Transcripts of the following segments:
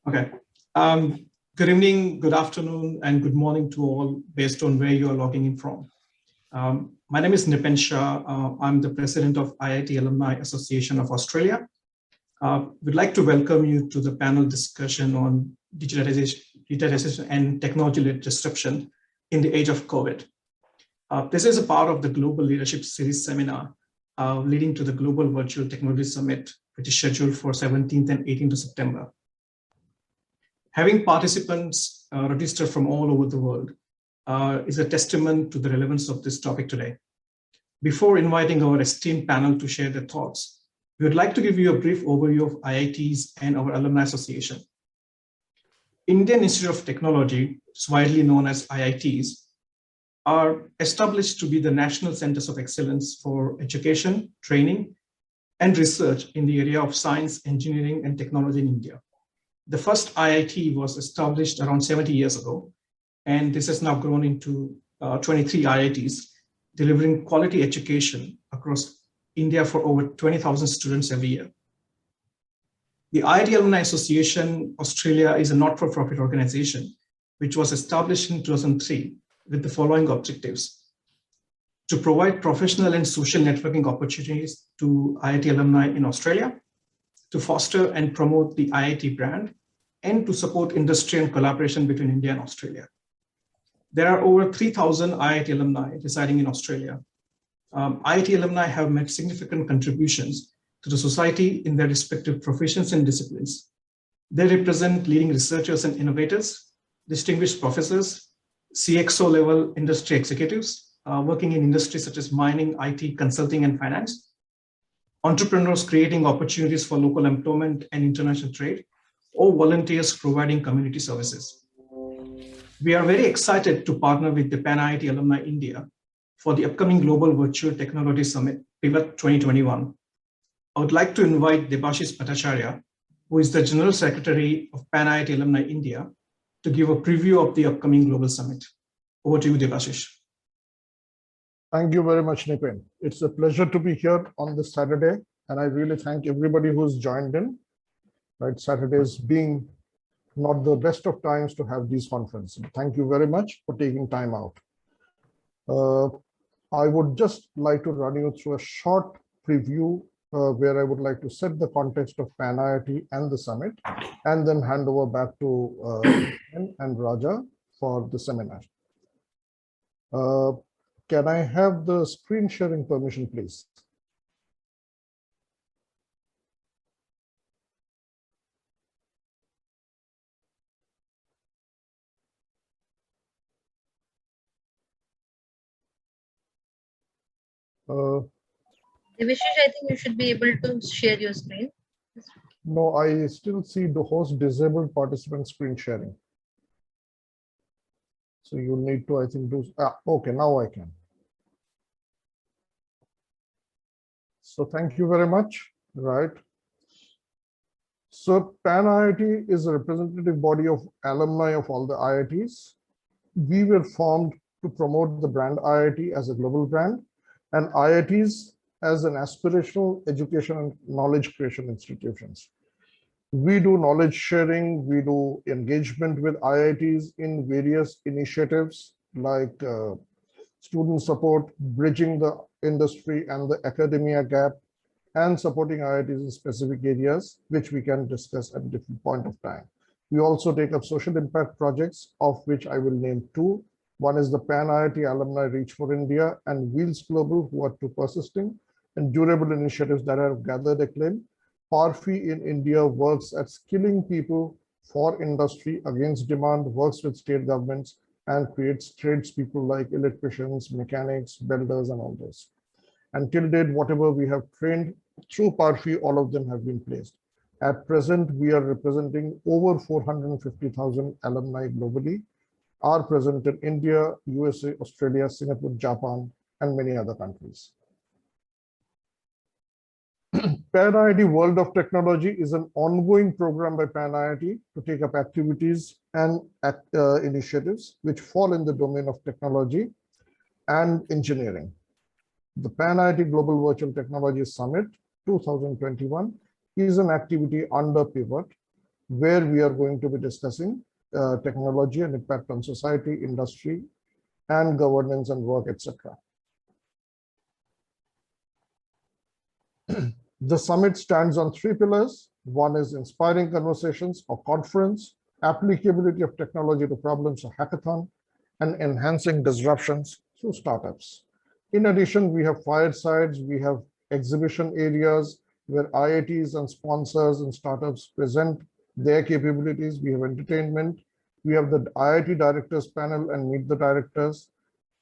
Okay. Good evening, good afternoon, and good morning to all based on where you are logging in from. My name is Nipen Shah. I'm the president of IIT Alumni Association of Australia. We'd like to welcome you to the panel discussion on digitization and technology-led disruption in the age of COVID. This is a part of the Global Leadership Series seminar leading to the Global Virtual Technology Summit, which is scheduled for 17th and 18th of September. Having participants registered from all over the world is a testament to the relevance of this topic today. Before inviting our esteemed panel to share their thoughts, we would like to give you a brief overview of IITs and our Alumni Association. Indian Institute of Technology, which is widely known as IITs, are established to be the national centers of excellence for education, training, and research in the area of science, engineering, and technology in India. The first IIT was established around 70 years ago, and this has now grown into 23 IITs, delivering quality education across India for over 20,000 students every year. The IIT Alumni Association Australia is a not-for-profit organization, which was established in 2003 with the following objectives: to provide professional and social networking opportunities to IIT alumni in Australia, to foster and promote the IIT brand, and to support industry and collaboration between India and Australia. There are over 3,000 IIT alumni residing in Australia. IIT alumni have made significant contributions to the society in their respective professions and disciplines. They represent leading researchers and innovators, distinguished professors, CXO level industry executives working in industries such as mining, IT, consulting, and finance, entrepreneurs creating opportunities for local employment and international trade, or volunteers providing community services. We are very excited to partner with the Pan IIT Alumni India for the upcoming Global Virtual Technology Summit, PI-WOT 2021. I would like to invite Debashish Bhattacharya, who is the General Secretary of Pan IIT Alumni India, to give a preview of the upcoming Global Summit. Over to you, Debashish. Thank you very much, Nipen. It's a pleasure to be here on this Saturday, and I really thank everybody who's joined in. Right, Saturdays being not the best of times to have these conferences. Thank you very much for taking time out. I would just like to run you through a short preview where I would like to set the context of Pan IIT and the summit, and then hand over back to and Raja for the seminar. Can I have the screen sharing permission, please? Devishish, I think you should be able to share your screen. No, I still see the host disabled participant screen sharing. So you need to, I think, do, okay, now I can. So thank you very much, right? So Pan IIT is a representative body of alumni of all the IITs. We were formed to promote the brand IIT as a global brand, and IITs as an aspirational education and knowledge creation institutions. We do knowledge sharing, we do engagement with IITs in various initiatives like student support, bridging the industry and the academia gap, and supporting IITs in specific areas, which we can discuss at a different point of time. We also take up social impact projects, of which I will name two. One is the Pan IIT Alumni Reach for India and Wheels Global, who are two persisting and durable initiatives that have gathered acclaim. PARFI in India works at skilling people for industry against demand, works with state governments, and creates tradespeople like electricians, mechanics, builders, and all those. And till date, whatever we have trained through PARFI, all of them have been placed. At present, we are representing over 450,000 alumni globally, are present in India, USA, Australia, Singapore, Japan, and many other countries. Pan IIT World of Technology is an ongoing program by Pan IIT to take up activities and initiatives which fall in the domain of technology and engineering. The Pan IIT Global Virtual Technology Summit 2021 is an activity under PI-WOT, where we are going to be discussing technology and impact on society, industry, and governance and work, etc. The summit stands on three pillars. One is inspiring conversations or conference, applicability of technology to problems or hackathon, and enhancing disruptions through startups. In addition, we have firesides, we have exhibition areas where IITs and sponsors and startups present their capabilities. We have entertainment. We have the IIT directors panel and meet the directors.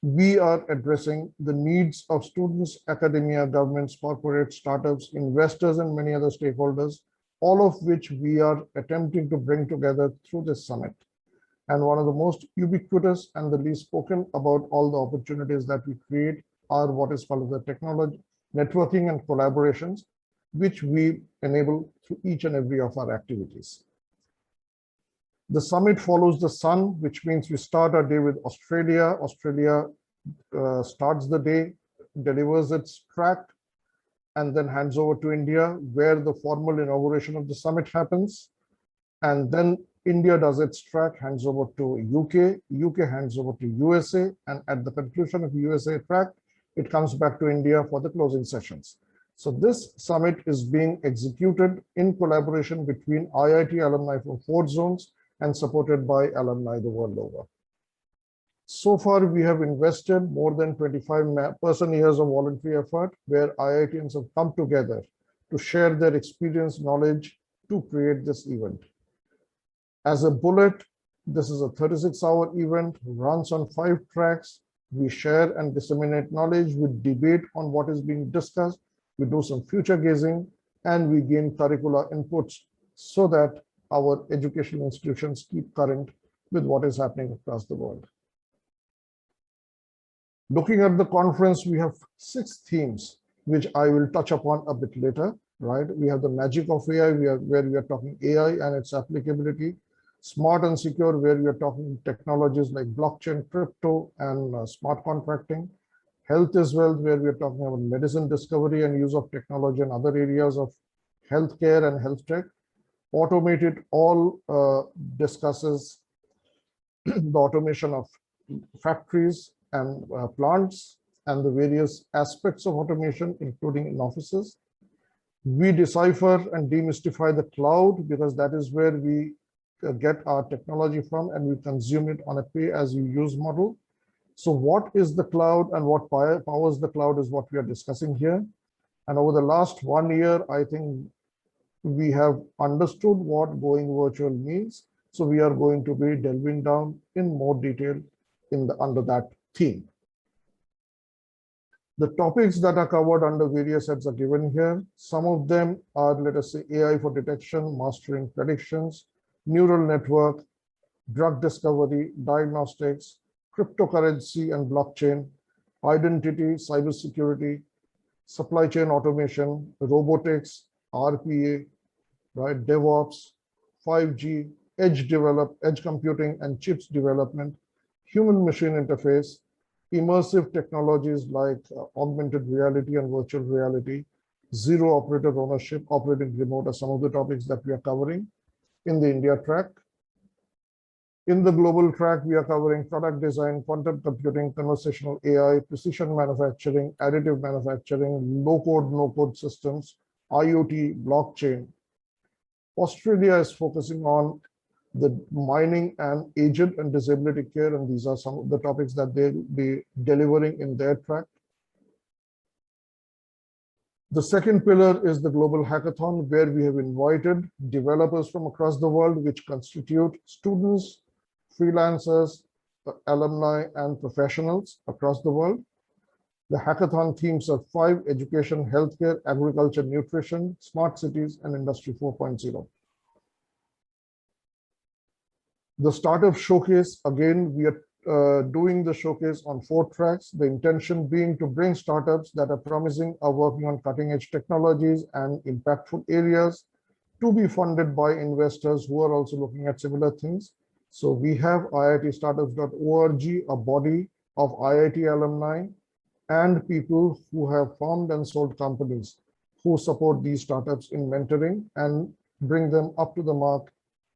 We are addressing the needs of students, academia, governments, corporate, startups, investors, and many other stakeholders, all of which we are attempting to bring together through this summit. And one of the most ubiquitous and the least spoken about all the opportunities that we create are what is called the technology, networking and collaborations, which we enable through each and every of our activities. The summit follows the sun, which means we start our day with Australia. Australia starts the day, delivers its track, and then hands over to India, where the formal inauguration of the summit happens. And then India does its track, hands over to UK, UK hands over to USA, and at the conclusion of USA track, it comes back to India for the closing sessions. So this summit is being executed in collaboration between IIT alumni from 4 zones and supported by alumni the world over. So far, we have invested more than 25 person-years of voluntary effort where IITians have come together to share their experience, knowledge to create this event. As a bullet, this is a 36-hour event, runs on 5 tracks. We share and disseminate knowledge, we debate on what is being discussed, we do some future gazing, and we gain curricular inputs so that our educational institutions keep current with what is happening across the world. Looking at the conference, we have 6 themes, which I will touch upon a bit later, right? We have the magic of AI, where we are talking AI and its applicability, smart and secure, where we are talking technologies like blockchain, crypto, and smart contracting, health as well, where we are talking about medicine discovery and use of technology and other areas of healthcare and health tech. Automated all discusses the automation of factories and plants and the various aspects of automation, including in offices. We decipher and demystify the cloud, because that is where we get our technology from, and we consume it on a pay-as-you-use model. So what is the cloud and what powers the cloud is what we are discussing here. And over the last 1 year, I think we have understood what going virtual means. So we are going to be delving down in more detail under that theme. The topics that are covered under various heads are given here. Some of them are, let us say, AI for detection, mastering predictions, neural network, drug discovery, diagnostics, cryptocurrency and blockchain, identity, cybersecurity, supply chain automation, robotics, RPA, right, DevOps, 5G, edge computing and chips development, human-machine interface, immersive technologies like augmented reality and virtual reality, zero operator ownership, operating remote are some of the topics that we are covering in the India track. In the global track, we are covering product design, quantum computing, conversational AI, precision manufacturing, additive manufacturing, low-code, no-code systems, IoT, blockchain. Australia is focusing on the mining and aged and disability care, and these are some of the topics that they'll be delivering in their track. The second pillar is the Global Hackathon, where we have invited developers from across the world, which constitute students, freelancers, alumni, and professionals across the world. The hackathon themes are 5: education, healthcare, agriculture, nutrition, smart cities, and industry 4.0. The startup showcase, again, we are doing the showcase on 4 tracks. The intention being to bring startups that are promising, are working on cutting edge technologies and impactful areas to be funded by investors who are also looking at similar things. So we have iitstartups.org, a body of IIT alumni and people who have formed and sold companies who support these startups in mentoring and bring them up to the mark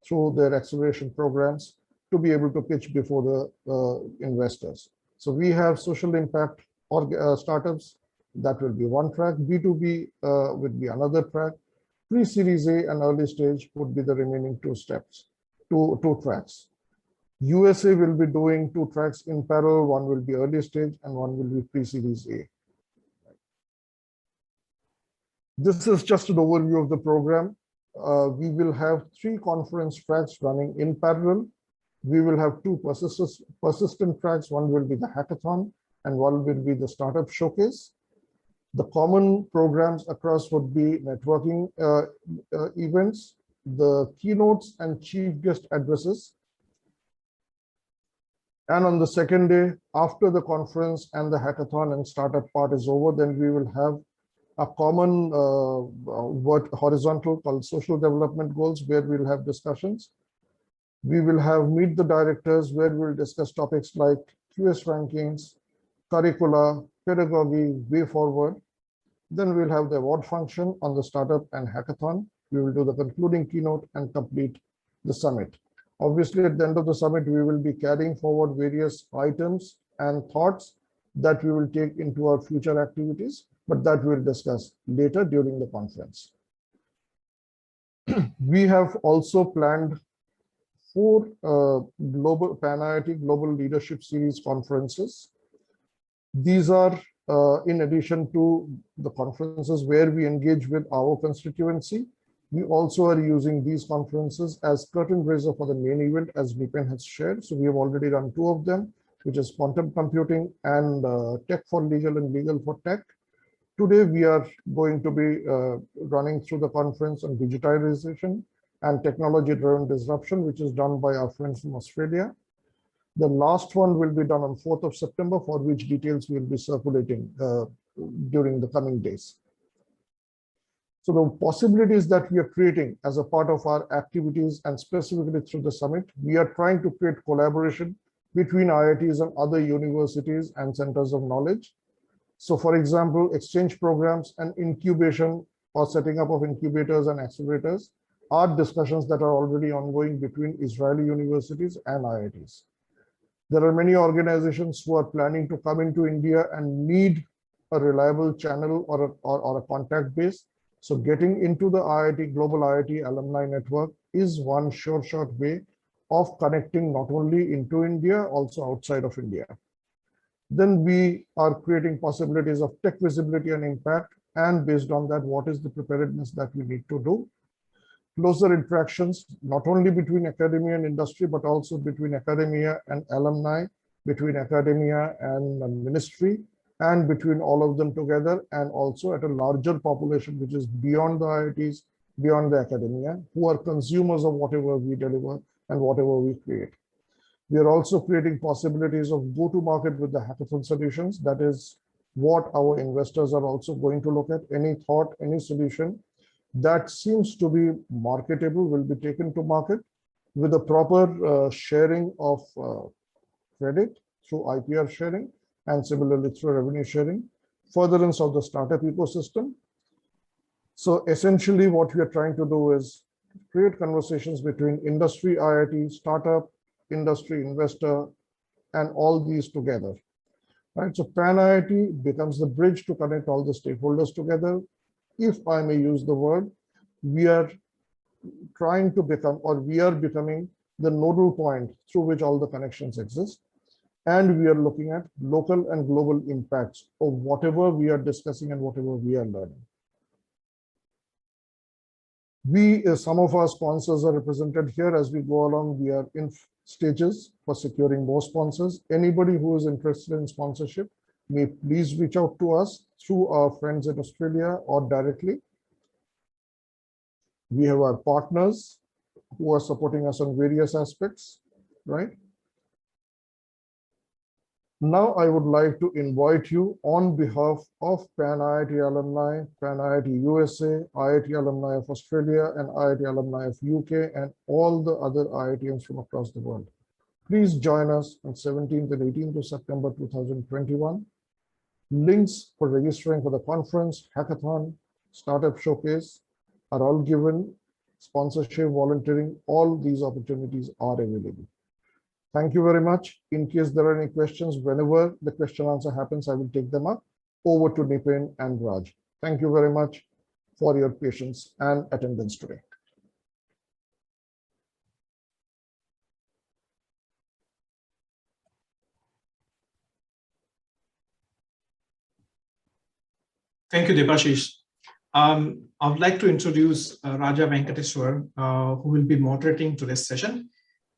through their acceleration programs to be able to pitch before the investors. So we have social impact or startups. That will be one track. B2B would be another track. Pre-Series A and early stage would be the remaining two tracks. USA will be doing two tracks in parallel. One will be early stage and one will be pre-Series A. This is just an overview of the program. We will have 3 conference tracks running in parallel. We will have 2 persistent tracks. One will be the hackathon and one will be the startup showcase. The common programs across would be networking events, the keynotes and chief guest addresses. And on the second day, after the conference and the hackathon and startup part is over, then we will have a common horizontal called social development goals, where we'll have discussions. We will have meet the directors, where we'll discuss topics like QS rankings, curricula, pedagogy, way forward. Then we'll have the award function on the startup and hackathon. We will do the concluding keynote and complete the summit. Obviously, at the end of the summit, we will be carrying forward various items and thoughts that we will take into our future activities, but that we'll discuss later during the conference. We have also planned 4 global Pan-IIT Global Leadership Series conferences. These are in addition to the conferences where we engage with our constituency. We also are using these conferences as curtain raiser for the main event, as Nipen has shared. So we have already run 2 of them, which is quantum computing and tech for legal and legal for tech. Today, we are going to be running through the conference on digitization and technology-driven disruption, which is done by our friends from Australia. The last one will be done on 4th of September, for which details will be circulating during the coming days. So the possibilities that we are creating as a part of our activities and specifically through the summit, we are trying to create collaboration between IITs and other universities and centers of knowledge. So for example, exchange programs and incubation or setting up of incubators and accelerators are discussions that are already ongoing between Israeli universities and IITs. There are many organizations who are planning to come into India and need a reliable channel or a contact base. So getting into the IIT Global IIT Alumni Network is one short way of connecting not only into India, also outside of India. Then we are creating possibilities of tech visibility and impact, and based on that, what is the preparedness that we need to do? Closer interactions, not only between academia and industry, but also between academia and alumni, between academia and the ministry, and between all of them together, and also at a larger population, which is beyond the IITs, beyond the academia, who are consumers of whatever we deliver and whatever we create. We are also creating possibilities of go-to-market with the hackathon solutions. That is what our investors are also going to look at. Any thought, any solution that seems to be marketable will be taken to market with a proper sharing of credit through IPR sharing and similarly through revenue sharing, furtherance of the startup ecosystem. So essentially what we are trying to do is create conversations between industry, IIT, startup, industry, investor, and all these together. Right? So Pan-IIT becomes the bridge to connect all the stakeholders together. If I may use the word, we are trying to become, or we are becoming, the nodal point through which all the connections exist. And we are looking at local and global impacts of whatever we are discussing and whatever we are learning. Some of our sponsors are represented here. As we go along, we are in stages for securing more sponsors. Anybody who is interested in sponsorship may please reach out to us through our friends in Australia or directly. We have our partners who are supporting us on various aspects, right? Now I would like to invite you on behalf of Pan-IIT Alumni, Pan-IIT USA, IIT Alumni of Australia, and IIT Alumni of UK, and all the other IITians from across the world. Please join us on 17th and 18th of September 2021. Links for registering for the conference, hackathon, startup showcase are all given. sponsorship, volunteering, all these opportunities are available. Thank you very much. In case there are any questions, whenever the question answer happens, I will take them up. Over to Nipen and Raj. Thank you very much for your patience and attendance today. Thank you, Debashish. I would like to introduce Raja Venkateswar, who will be moderating today's session.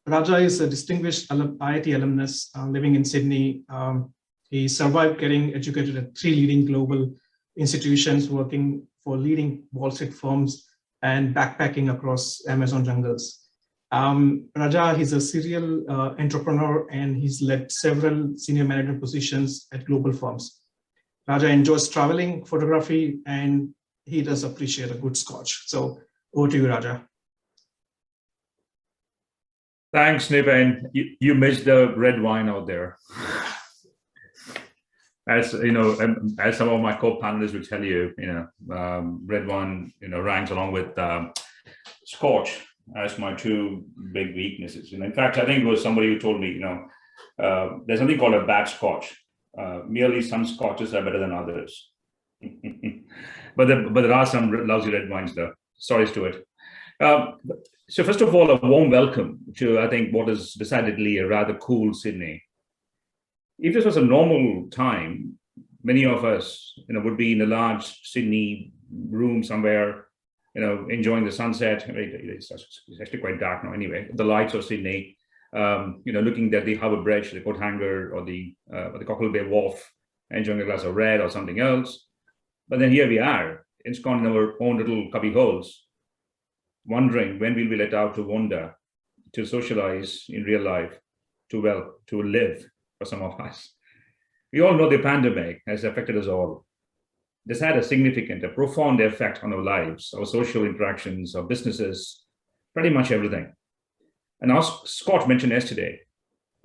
Raja is a distinguished IIT alumnus living in Sydney. He survived getting educated at 3 leading global institutions, working for leading Wall Street firms and backpacking across Amazon jungles. Raja, he's a serial entrepreneur and he's led several senior management positions at global firms. Raja enjoys traveling, photography, and he does appreciate a good scotch. So over to you, Raja. Thanks, Nipen. You missed the red wine out there. As you know, as some of my co-panelists will tell you, red wine, ranks along with scotch as my 2 big weaknesses. And in fact, I think it was somebody who told me, there's something called a bad scotch. Merely some scotches are better than others. but there are some lousy red wines though. Sorry to it. So first of all, a warm welcome to, I think, what is decidedly a rather cool Sydney. If this was a normal time, many of us, would be in a large Sydney room somewhere, enjoying the sunset. It's actually quite dark now anyway. The lights of Sydney, looking at the Harbour Bridge, the Coat Hanger, or the Cockle Bay Wharf, enjoying a glass of red or something else. But then here we are, ensconced in our own little cubby holes, wondering when we'll be let out to wander, to socialize in real life, to live for some of us. We all know the pandemic has affected us all. This had a profound effect on our lives, our social interactions, our businesses, pretty much everything. And as Scott mentioned yesterday,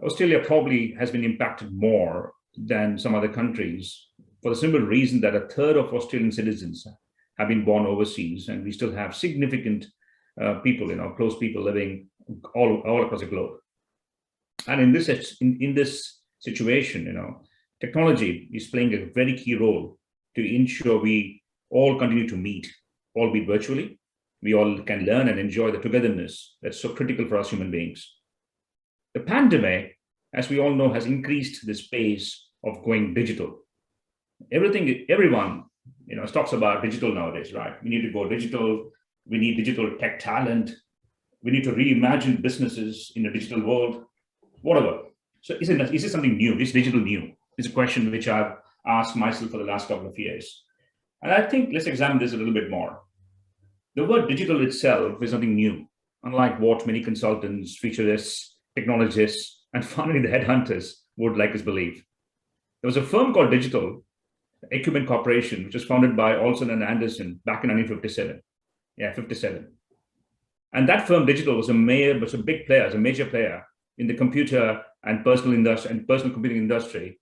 Australia probably has been impacted more than some other countries for the simple reason that 1/3 of Australian citizens have been born overseas, and we still have significant people, close people living all across the globe. And in this situation, technology is playing a very key role to ensure we all continue to meet, albeit virtually. We all can learn and enjoy the togetherness that's so critical for us human beings. The pandemic, as we all know, has increased the pace of going digital. Everyone, talks about digital nowadays, right? We need to go digital. We need digital tech talent. We need to reimagine businesses in a digital world, whatever. So is it something new? Is digital new? It's a question which I've asked myself for the last couple of years. And I think let's examine this a little bit more. The word digital itself is nothing new, unlike what many consultants, futurists, technologists, and finally the headhunters would like us believe. There was a firm called Digital Equipment Corporation, which was founded by Olson and Anderson back in 1957. Yeah, 57. And that firm, Digital, was a big player, a major player in the computer and personal computing industry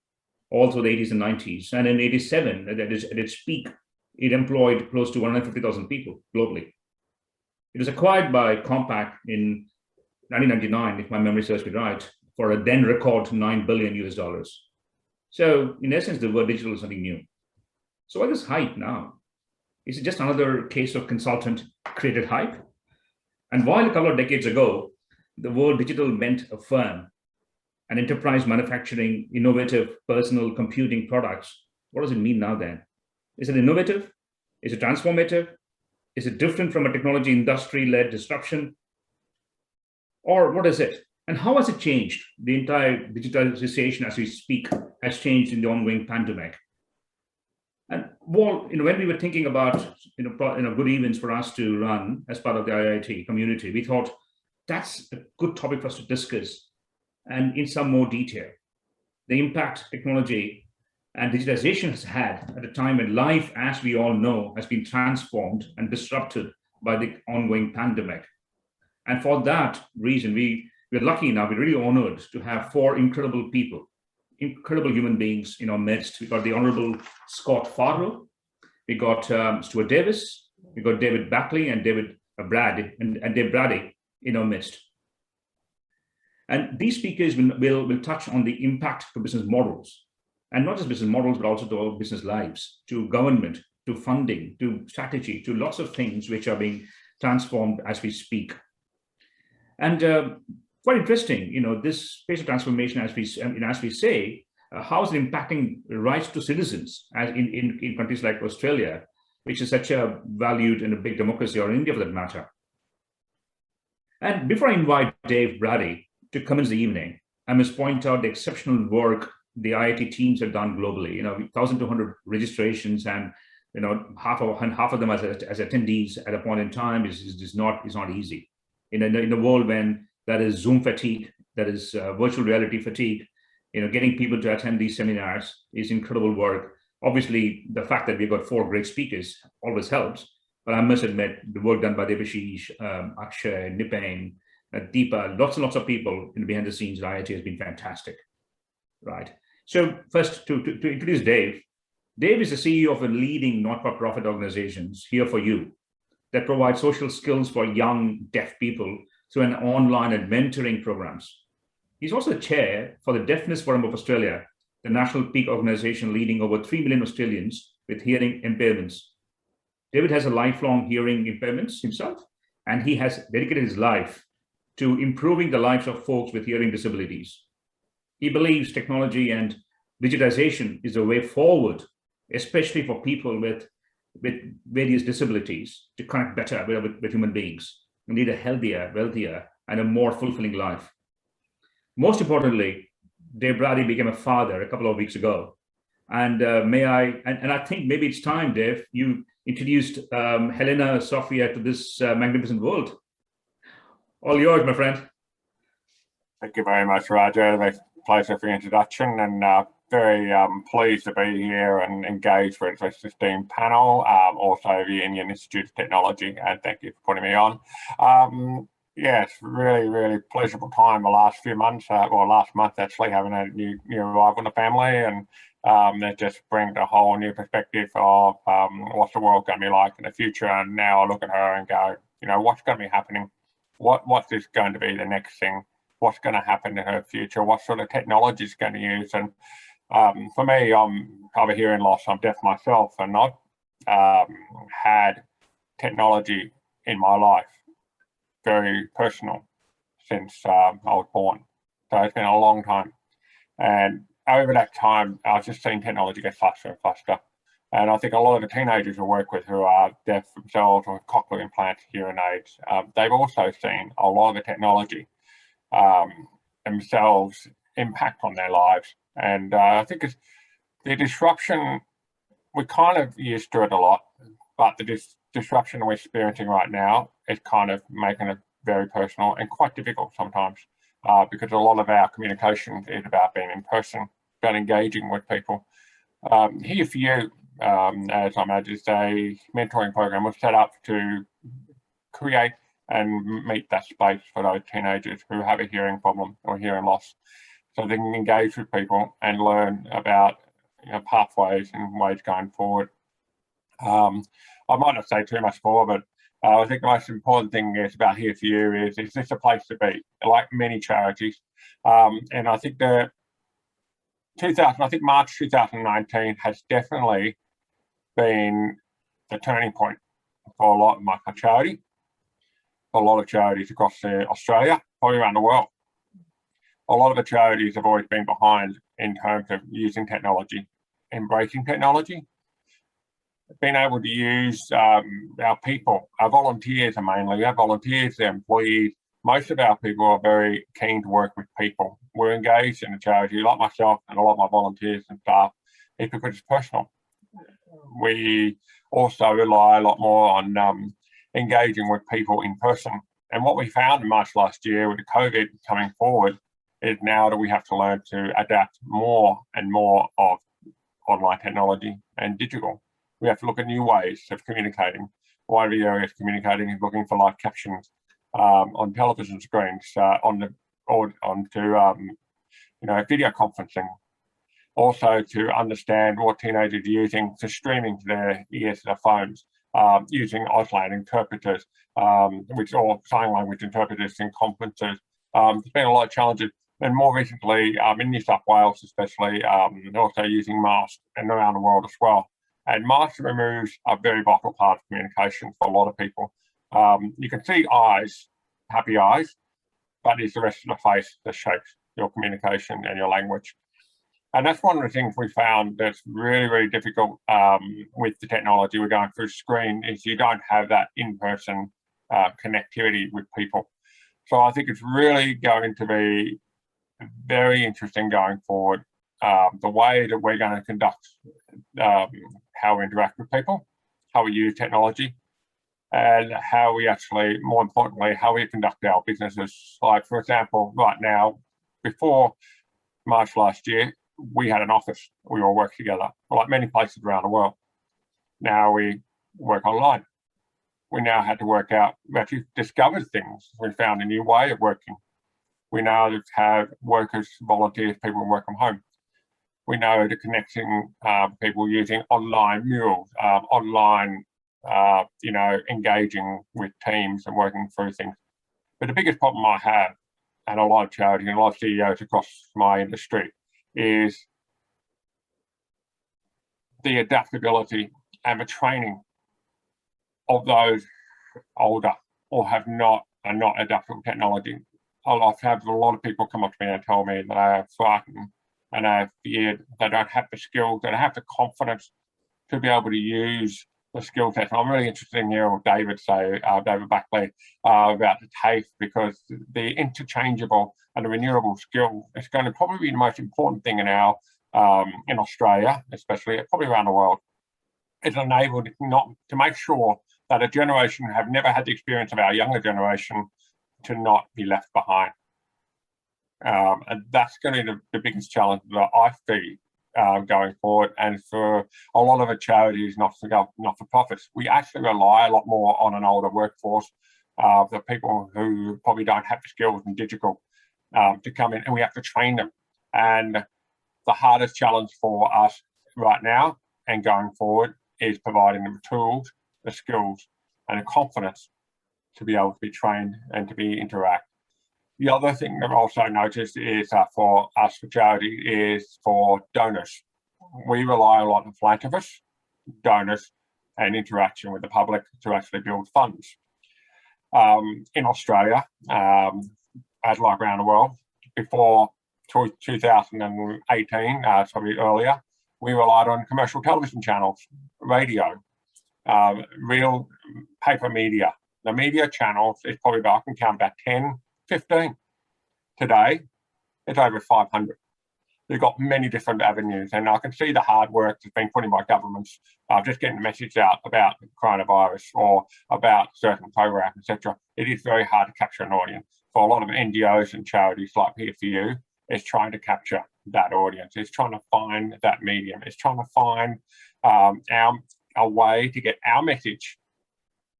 all through the 80s and 90s. And in 87, at its peak, it employed close to 150,000 people globally. It was acquired by Compaq in 1999, if my memory serves me right, for a then record $9 billion US. So in essence, the word digital is something new. So what is hype now? Is it just another case of consultant-created hype? And while a couple of decades ago, the word digital meant a firm, an enterprise manufacturing innovative personal computing products, what does it mean now then? Is it innovative? Is it transformative? Is it different from a technology industry-led disruption? Or what is it? And how has it changed? The entire digitization as we speak has changed in the ongoing pandemic. And when we were thinking about good events for us to run as part of the IIT community, we thought that's a good topic for us to discuss and in some more detail. The impact technology and digitization has had at a time when life, as we all know, has been transformed and disrupted by the ongoing pandemic. And for that reason, we're lucky enough, we're really honored to have 4 incredible people, incredible human beings in our midst. We got the Honorable Scott Farrow, we got Stuart Davis, we got David Backley and David Brad and Dave Brady in our midst. And these speakers will touch on the impact to business models, and not just business models, but also to our business lives, to government, to funding, to strategy, to lots of things which are being transformed as we speak. And quite interesting, this pace of transformation, as we say, how is it impacting rights to citizens as in countries like Australia, which is such a valued and a big democracy, or India for that matter. And before I invite Dave Brady to commence the evening, I must point out the exceptional work the IIT teams have done globally. 1,200 registrations, and half of them as attendees at a point in time is not easy. In a world when there is Zoom fatigue, there is virtual reality fatigue, getting people to attend these seminars is incredible work. Obviously, the fact that we've got 4 great speakers always helps, but I must admit the work done by Debashish, Akshay, Nipane, Deepa, lots and lots of people behind the scenes at IIT has been fantastic, right? So first, to introduce Dave. Dave is the CEO of a leading not-for-profit organizations, Here For You, that provide social skills for young deaf people through an online and mentoring programs. He's also the chair for the Deafness Forum of Australia, the national peak organization leading over 3 million Australians with hearing impairments. David has a lifelong hearing impairments himself, and he has dedicated his life to improving the lives of folks with hearing disabilities. He believes technology and digitization is a way forward, especially for people with various disabilities, to connect better with human beings and lead a healthier, wealthier, and a more fulfilling life. Most importantly, Dave Brady became a father a couple of weeks ago. And I think maybe it's time, Dave, you introduced Helena Sophia to this magnificent world. All yours, my friend. Thank you very much, Roger. It's a pleasure for the introduction, and very pleased to be here and engage with this esteemed panel, also the Indian Institute of Technology, and thank you for putting me on. Yes, really pleasurable time the last few months, or last month actually, having a new arrival in the family, and that just brings a whole new perspective of what's the world going to be like in the future. And now I look at her and go, what's going to be happening? What is going to be the next thing? What's going to happen in her future? What sort of technology is going to use? And for me, I'm of a hearing loss. I'm deaf myself, and I've had technology in my life, very personal, since I was born. So it's been a long time. And over that time, I've just seen technology get faster and faster. And I think a lot of the teenagers I work with who are deaf themselves or cochlear implants, hearing aids, they've also seen a lot of the technology themselves impact on their lives. And I think it's the disruption, we're kind of used to it a lot, but the disruption we're experiencing right now is kind of making it very personal and quite difficult sometimes, because a lot of our communication is about being in person, about engaging with people. Here For You, as I imagine, is a mentoring program was set up to create and meet that space for those teenagers who have a hearing problem or hearing loss, so they can engage with people and learn about pathways and ways going forward. I might not say too much more, but I think the most important thing is about Here For You is this a place to be, like many charities. And I think March 2019 has definitely been the turning point for a lot of my charity, for a lot of charities across Australia, probably around the world. A lot of the charities have always been behind in terms of using technology, embracing technology, being able to use our people, our volunteers are mainly, our volunteers, our employees. Most of our people are very keen to work with people. We're engaged in a charity, like myself and a lot of my volunteers and staff, it's because it's personal. We also rely a lot more on engaging with people in person. And what we found in March last year with the COVID coming forward is now that we have to learn to adapt more and more of online technology and digital. We have to look at new ways of communicating. One of the areas of communicating is looking for live captions on television screens, onto video conferencing. Also to understand what teenagers are using for streaming to their ears, to their phones. using Auslan interpreters, which or sign language interpreters in conferences. There's been a lot of challenges. And more recently, in New South Wales especially, also using masks and around the world as well. And mask removes a very vital part of communication for a lot of people. You can see eyes, happy eyes, but it's the rest of the face that shapes your communication and your language. And that's one of the things we found that's really, really difficult with the technology we're going through screen is you don't have that in-person connectivity with people. So I think it's really going to be very interesting going forward, the way that we're going to conduct how we interact with people, how we use technology, and how we actually, more importantly, how we conduct our businesses. Like, for example, right now, before March last year, we had an office. We all worked together, like many places around the world. Now we work online. We now had to work out, we actually discovered things. We found a new way of working. We now have workers, volunteers, people who work from home. We know the connecting people using online mules, online, engaging with teams and working through things. But the biggest problem I have, and a lot of charities and a lot of CEOs across my industry, is the adaptability and the training of those older or are not adaptable to technology. I've had a lot of people come up to me and tell me that I have frightened and I have feared they don't have the skills, they don't have the confidence to be able to use the skill set. I'm really interested in hearing what David Buckley, about the TAFE, because the interchangeable and the renewable skill is going to probably be the most important thing in in Australia, especially probably around the world. It's enabled to make sure that a generation who have never had the experience of our younger generation to not be left behind. And that's going to be the biggest challenge that I see going forward. And for a lot of the charities, not-for-profits, we actually rely a lot more on an older workforce, the people who probably don't have the skills in digital to come in, and we have to train them. And the hardest challenge for us right now and going forward is providing them the tools, the skills, and the confidence to be able to be trained and to be interact. The other thing that I've also noticed is for us for charity is for donors. We rely a lot on philanthropists, donors, and interaction with the public to actually build funds. In Australia, as like around the world, before 2018, probably earlier, we relied on commercial television channels, radio, real paper media. The media channels is probably about, I can count about 10, 15. Today, it's over 500. They've got many different avenues, and I can see the hard work that's been put in by governments, just getting the message out about coronavirus or about certain programs, etc. It is very hard to capture an audience. For a lot of NGOs and charities like Here For You, it's trying to capture that audience. It's trying to find that medium. It's trying to find a way to get our message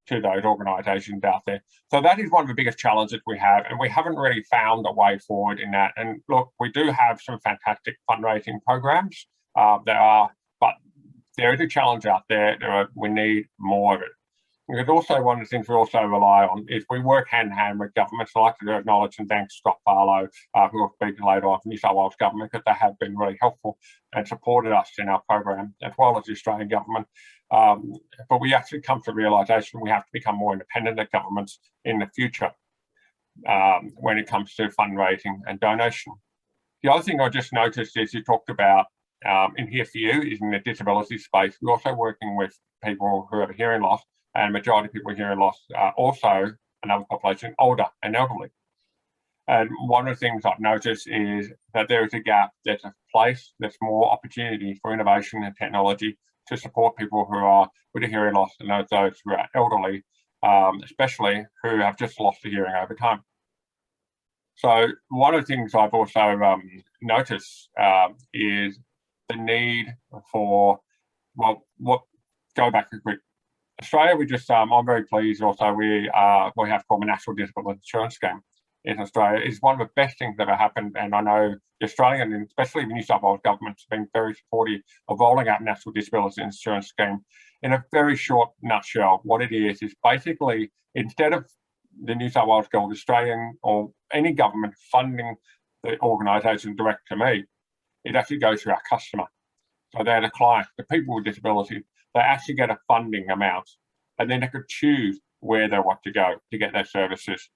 to those organisations out there. So that is one of the biggest challenges we have, and we haven't really found a way forward in that. And look, we do have some fantastic fundraising programs. But there is a challenge out there. We need more of it. Because also one of the things we also rely on is we work hand in hand with governments. I'd like to acknowledge and thank Scott Barlow, who will speak later on from New South Wales Government, because they have been really helpful and supported us in our program, as well as the Australian Government. But we actually come to the realisation we have to become more independent of governments in the future when it comes to fundraising and donation. The other thing I just noticed is you talked about in Here For You is in the disability space. We're also working with people who have a hearing loss, and majority of people with hearing loss are also another population, older and elderly. And one of the things I've noticed is that there is a gap, there's a place, there's more opportunity for innovation and technology to support people who are with a hearing loss and those who are elderly, especially who have just lost the hearing over time. So one of the things I've also noticed is the need for, go back a quick. Australia, I'm very pleased also we have called a National Disability Insurance Scheme. in Australia is one of the best things that ever happened. And I know the Australian and especially the New South Wales government has been very supportive of rolling out National Disability Insurance Scheme. In a very short nutshell, what it is basically, instead of the New South Wales Gold Australian or any government funding the organisation direct to me, it actually goes to our customer. So they're the client, the people with disability, they actually get a funding amount and then they could choose where they want to go to get their services.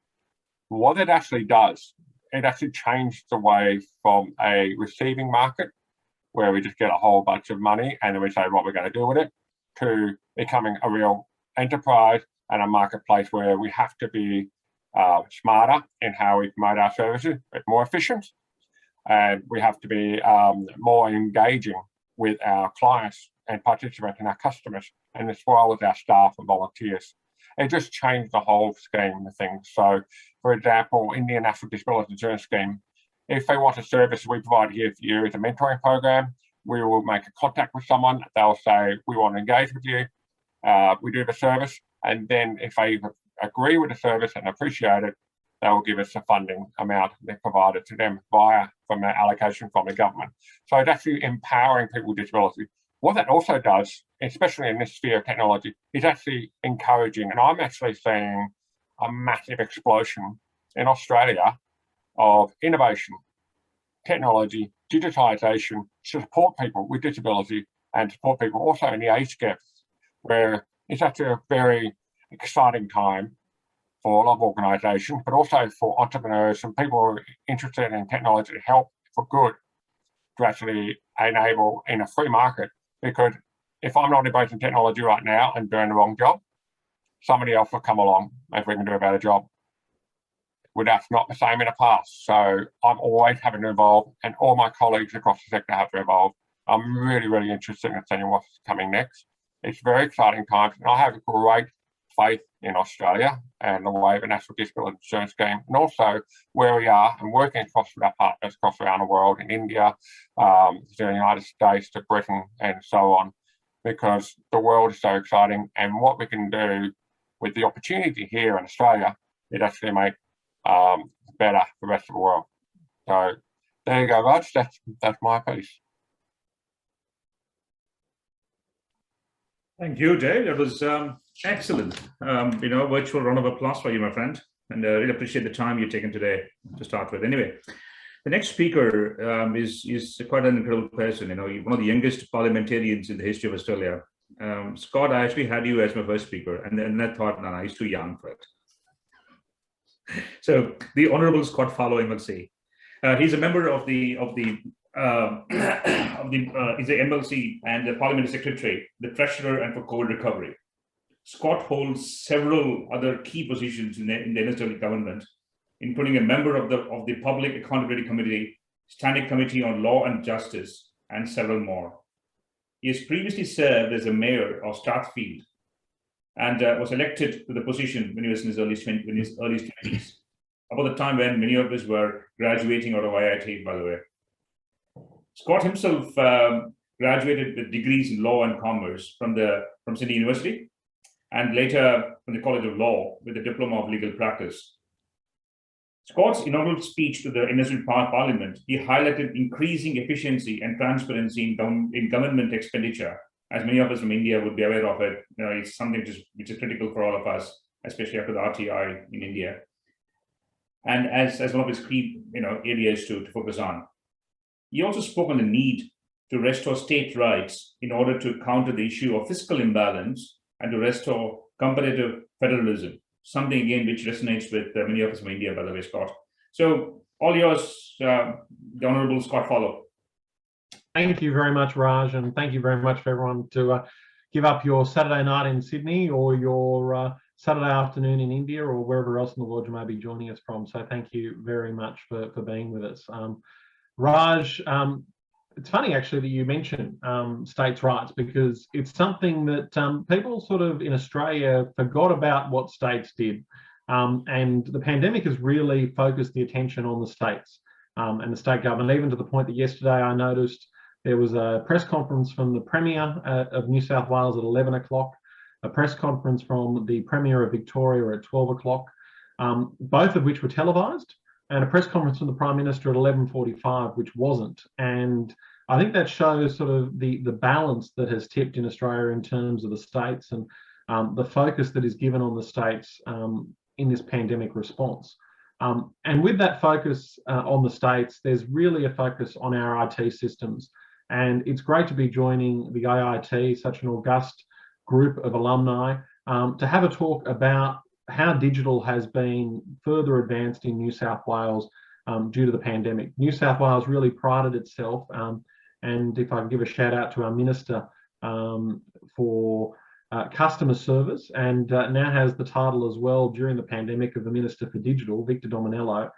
What it actually does, it actually changed the way from a receiving market where we just get a whole bunch of money and then we say what we're going to do with it, to becoming a real enterprise and a marketplace where we have to be smarter in how we promote our services, more efficient, and we have to be more engaging with our clients and participants and our customers, and as well as our staff and volunteers. It just changed the whole scheme of things. So, for example, in the National Disability Insurance Scheme, if they want a service we provide here for you as a mentoring program, we will make a contact with someone. They'll say, we want to engage with you. We do the service. And then if they agree with the service and appreciate it, they will give us a funding amount they provided to them from their allocation from the government. So it's actually empowering people with disability. What that also does, especially in this sphere of technology, is actually encouraging, and I'm actually seeing a massive explosion in Australia of innovation, technology, digitisation to support people with disability and support people also in the age gaps, where it's actually a very exciting time for a lot of organisations, but also for entrepreneurs and people who are interested in technology to help for good to actually enable in a free market. Because if I'm not embracing technology right now and doing the wrong job, somebody else will come along if we can do a better job. Well, that's not the same in the past. So I'm always having to evolve, and all my colleagues across the sector have to evolve. I'm really, really interested in seeing what's coming next. It's very exciting times, and I have great faith in Australia and the way the National Disability Insurance Scheme, and also where we are and working across with our partners across around the world, in India, to the United States, to Britain, and so on, because the world is so exciting, and what we can do with the opportunity here in Australia, it actually make better for the rest of the world. So there you go, Raj. That's my piece. Thank you, Dave. That was excellent. Virtual round of applause for you, my friend. And I really appreciate the time you've taken today to start with. Anyway, the next speaker is quite an incredible person. One of the youngest parliamentarians in the history of Australia. Scott, I actually had you as my first speaker, and then I thought, no, he's too young for it. So the Honourable Scott Farlow, I must say, he's a member of the is the MLC and the Parliamentary Secretary, the Treasurer, and for COVID recovery. Scott holds several other key positions in the NSW government, including a member of the Public Accountability Committee, Standing Committee on Law and Justice, and several more. He has previously served as a mayor of Strathfield and was elected to the position when he was in his early 20s, about the time when many of us were graduating out of IIT, by the way. Scott himself graduated with degrees in law and commerce from Sydney University, and later from the College of Law with a diploma of legal practice. Scott's inaugural speech to the NSW Parliament, he highlighted increasing efficiency and transparency in government expenditure. As many of us from India would be aware of it, it's something which is critical for all of us, especially after the RTI in India, and as one of his key areas to focus on. He also spoke on the need to restore state rights in order to counter the issue of fiscal imbalance and to restore competitive federalism, something again which resonates with many of us from India, by the way, Scott. So all yours, the Honourable Scott Farlow. Thank you very much, Raj, and thank you very much for everyone to give up your Saturday night in Sydney or your Saturday afternoon in India or wherever else in the world you may be joining us from. So thank you very much for being with us. Raj, it's funny actually that you mentioned states' rights, because it's something that people sort of in Australia forgot about what states did. And the pandemic has really focused the attention on the states and the state government, even to the point that yesterday I noticed there was a press conference from the Premier of New South Wales at 11 o'clock, a press conference from the Premier of Victoria at 12 o'clock, both of which were televised, and a press conference from the Prime Minister at 11:45, which wasn't. And I think that shows sort of the balance that has tipped in Australia in terms of the states and the focus that is given on the states in this pandemic response. And with that focus on the states, there's really a focus on our IT systems. And it's great to be joining the IIT, such an august group of alumni, to have a talk about how digital has been further advanced in New South Wales due to the pandemic. New South Wales really prided itself, and if I can give a shout out to our Minister for Customer Service, and now has the title as well during the pandemic of the Minister for Digital, Victor Dominello,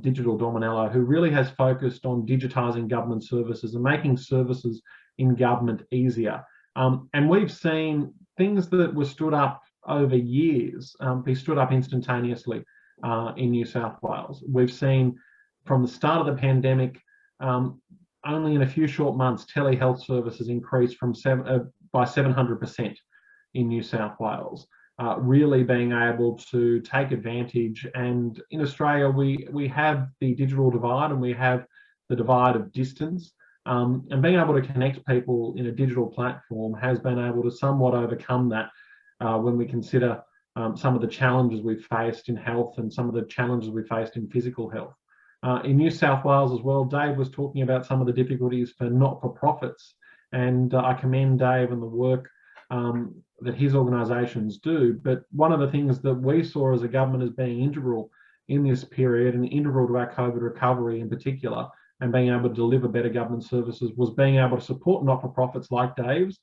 Digital Dominello, who really has focused on digitising government services and making services in government easier. And we've seen things that were stood up over years be stood up instantaneously in New South Wales. We've seen from the start of the pandemic, only in a few short months, telehealth services increased by 700% in New South Wales, really being able to take advantage. And in Australia, we have the digital divide and we have the divide of distance. And being able to connect people in a digital platform has been able to somewhat overcome that when we consider some of the challenges we've faced in health and some of the challenges we've faced in physical health. In New South Wales as well, Dave was talking about some of the difficulties for not-for-profits, and I commend Dave and the work that his organisations do. But one of the things that we saw as a government as being integral in this period and integral to our COVID recovery in particular, and being able to deliver better government services, was being able to support not-for-profits like Dave's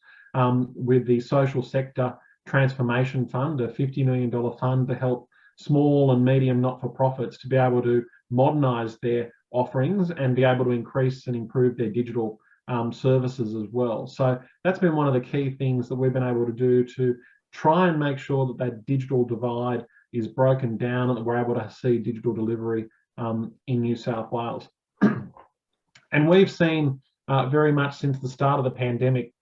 with the Social Sector Transformation Fund, a $50 million fund to help small and medium not-for-profits to be able to modernise their offerings and be able to increase and improve their digital services as well. So that's been one of the key things that we've been able to do to try and make sure that that digital divide is broken down and that we're able to see digital delivery in New South Wales. And we've seen very much since the start of the pandemic,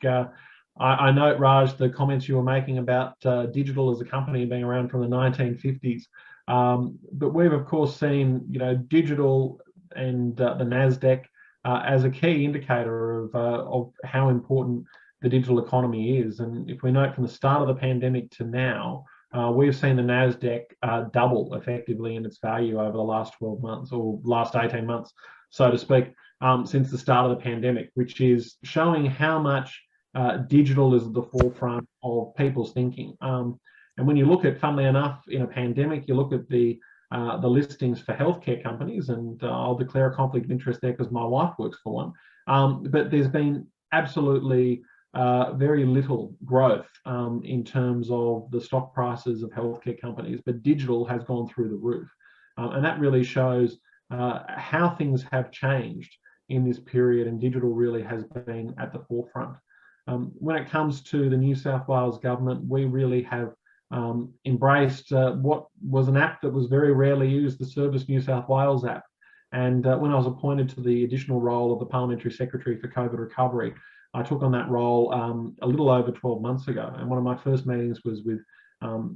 I note, Raj, the comments you were making about digital as a company being around from the 1950s. But we've, of course, seen digital and the NASDAQ as a key indicator of how important the digital economy is. And if we note from the start of the pandemic to now, we've seen the NASDAQ double effectively in its value over the last 12 months or last 18 months, so to speak, since the start of the pandemic, which is showing how much digital is at the forefront of people's thinking. And when you look at, funnily enough, in a pandemic, you look at the listings for healthcare companies, and I'll declare a conflict of interest there because my wife works for one. But there's been absolutely very little growth in terms of the stock prices of healthcare companies, but digital has gone through the roof. And that really shows how things have changed in this period, and digital really has been at the forefront. When it comes to the New South Wales government, we really have embraced what was an app that was very rarely used, the Service New South Wales app. And when I was appointed to the additional role of the Parliamentary Secretary for COVID Recovery, I took on that role a little over 12 months ago. And one of my first meetings was with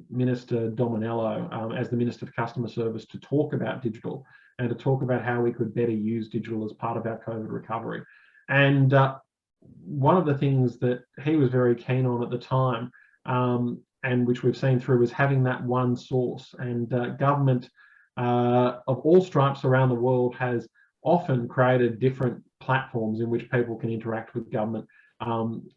Minister Dominello as the Minister for Customer Service to talk about digital and to talk about how we could better use digital as part of our COVID recovery. And one of the things that he was very keen on at the time, and which we've seen through, is having that one source. And government of all stripes around the world has often created different platforms in which people can interact with government,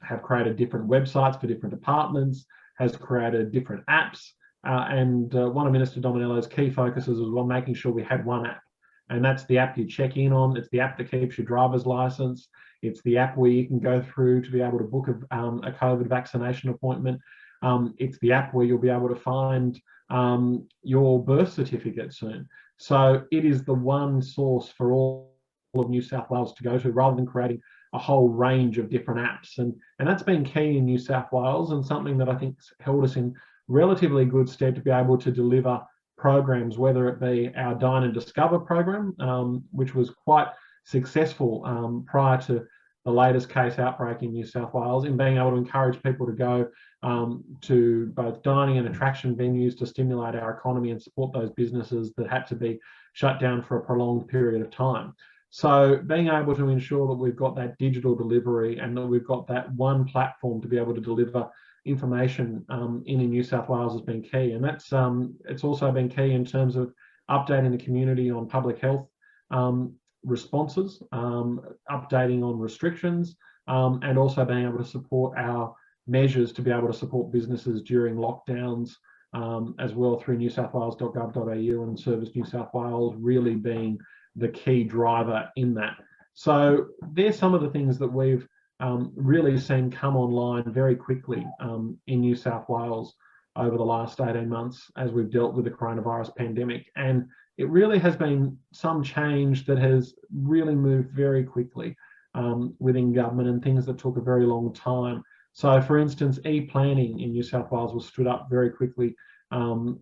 have created different websites for different departments, has created different apps. And one of Minister Dominello's key focuses was on making sure we had one app. And that's the app you check in on. It's the app that keeps your driver's license. It's the app where you can go through to be able to book a COVID vaccination appointment. It's the app where you'll be able to find your birth certificate soon. So it is the one source for all of New South Wales to go to, rather than creating a whole range of different apps. And that's been key in New South Wales, and something that I think held us in relatively good stead to be able to deliver programs, whether it be our Dine and Discover program, which was quite successful prior to the latest case outbreak in New South Wales, in being able to encourage people to go to both dining and attraction venues to stimulate our economy and support those businesses that had to be shut down for a prolonged period of time. So being able to ensure that we've got that digital delivery and that we've got that one platform to be able to deliver information in New South Wales has been key. And that's it's also been key in terms of updating the community on public health responses, updating on restrictions, and also being able to support our measures to be able to support businesses during lockdowns as well through newsouthwales.gov.au and Service New South Wales really being the key driver in that. So there's some of the things that we've really seen come online very quickly in New South Wales over the last 18 months as we've dealt with the coronavirus pandemic. And it really has been some change that has really moved very quickly within government, and things that took a very long time. So for instance, e-planning in New South Wales was stood up very quickly from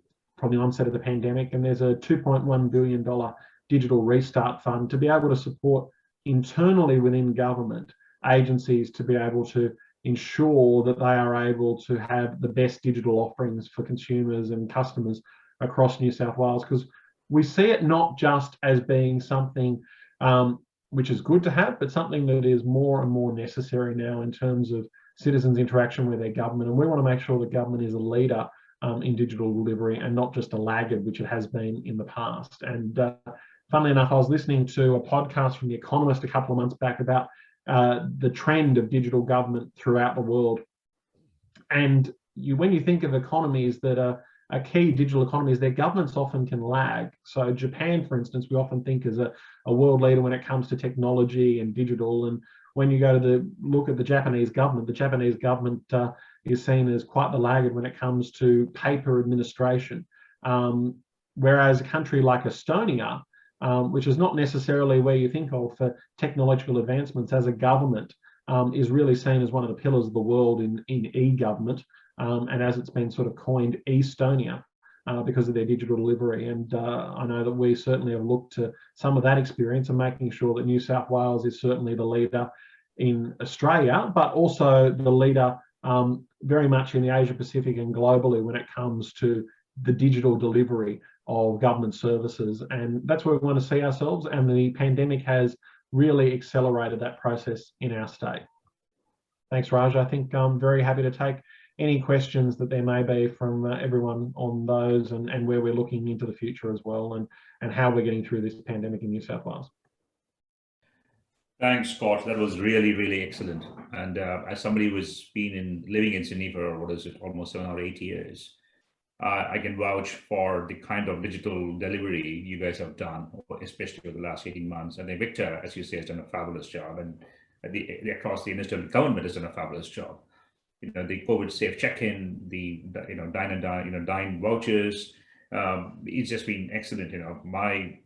the onset of the pandemic, and there's a $2.1 billion digital restart fund to be able to support internally within government agencies to be able to ensure that they are able to have the best digital offerings for consumers and customers across New South Wales, because we see it not just as being something which is good to have, but something that is more and more necessary now in terms of citizens' interaction with their government. And we want to make sure that government is a leader in digital delivery and not just a laggard, which it has been in the past. And funnily enough, I was listening to a podcast from The Economist a couple of months back about the trend of digital government throughout the world. And when you think of economies that are key digital economies, their governments often can lag. So Japan, for instance, we often think is a world leader when it comes to technology and digital. And when you go to look at the Japanese government is seen as quite the laggard when it comes to paper administration. Whereas a country like Estonia, which is not necessarily where you think of for technological advancements as a government, is really seen as one of the pillars of the world in e-government, and as it's been sort of coined, Estonia, because of their digital delivery. And I know that we certainly have looked to some of that experience and making sure that New South Wales is certainly the leader in Australia, but also the leader very much in the Asia Pacific and globally when it comes to the digital delivery of government services. And that's where we want to see ourselves. And the pandemic has really accelerated that process in our state. Thanks, Raj. I think I'm very happy to take any questions that there may be from everyone on those, and where we're looking into the future as well, and how we're getting through this pandemic in New South Wales. Thanks, Scott. That was really, really excellent. And as somebody who's been living in Sydney for, what is it, almost 7 or 8 years, I can vouch for the kind of digital delivery you guys have done, especially over the last 18 months. And then Victor, as you say, has done a fabulous job, and across the national government has done a fabulous job. You know, the COVID safe check-in, the dine vouchers, it's just been excellent. My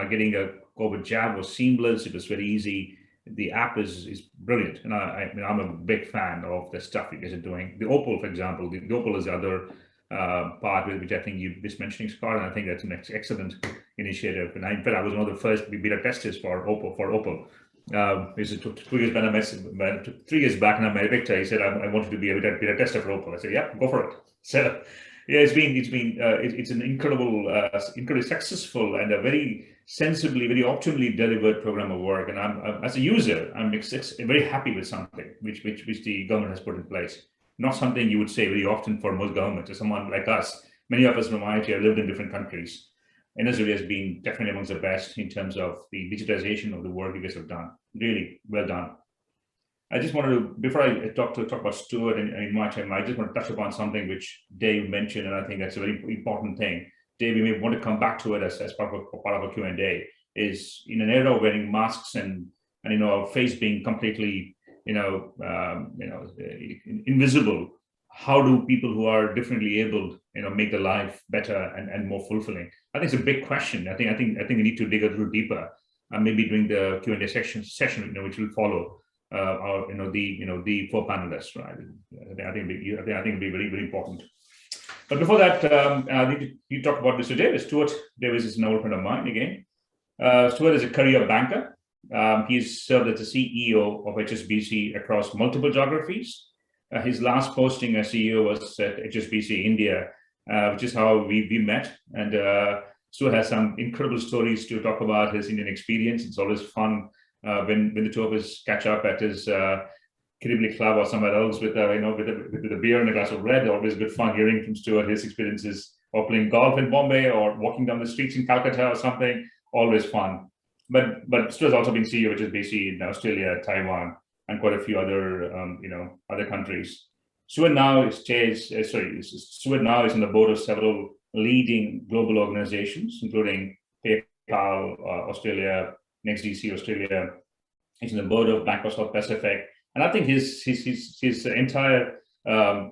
getting a COVID jab was seamless. It was very easy. The app is brilliant, and I'm a big fan of the stuff you guys are doing. The Opal, for example, the Opal is the other part which I think you were mentioning, Scott, and I think that's an excellent initiative. And in fact, I was one of the first beta testers for Opal. It took 2 years back, 3 years back, and I met Victor. He said, I wanted to be a beta tester for Opal. I said, yeah, go for it. So yeah, it's an incredibly successful and a very sensibly, very optimally delivered program of work. And I'm as a user, I'm very happy with something which the government has put in place. Not something you would say very often for most governments. As someone like us, many of us from IIT have lived in different countries. And Australia has been definitely amongst the best in terms of the digitization of the work you guys have done. Really well done. I just wanted to, before I talk about Stuart and Martin, I just want to touch upon something which Dave mentioned, and I think that's a very important thing. Dave, you may want to come back to it as part of a Q&A, is in an era of wearing masks and our face being completely invisible, how do people who are differently abled make their life better and more fulfilling? I think it's a big question. I think we need to dig a little deeper, maybe during the Q&A session which will follow the 4 panelists, right? I think it'll be very, very important. But before that, I need to talk about Mr. Davis. Stuart Davis is an old friend of mine again. Stuart is a career banker. He's served as the CEO of HSBC across multiple geographies. His last posting as CEO was at HSBC India, which is how we met. And Stuart has some incredible stories to talk about his Indian experience. It's always fun when the two of us catch up at his Kiribati club or somewhere else with a beer and a glass of red. Always good fun hearing from Stuart his experiences of playing golf in Bombay or walking down the streets in Calcutta or something. Always fun. But Stuart's also been CEO of HSBC in Australia, Taiwan, and quite a few other other countries. Stuart now is on the board of several leading global organizations, including PayPal Australia, NextDC Australia. He's on the board of Bank of South Pacific, and I think his entire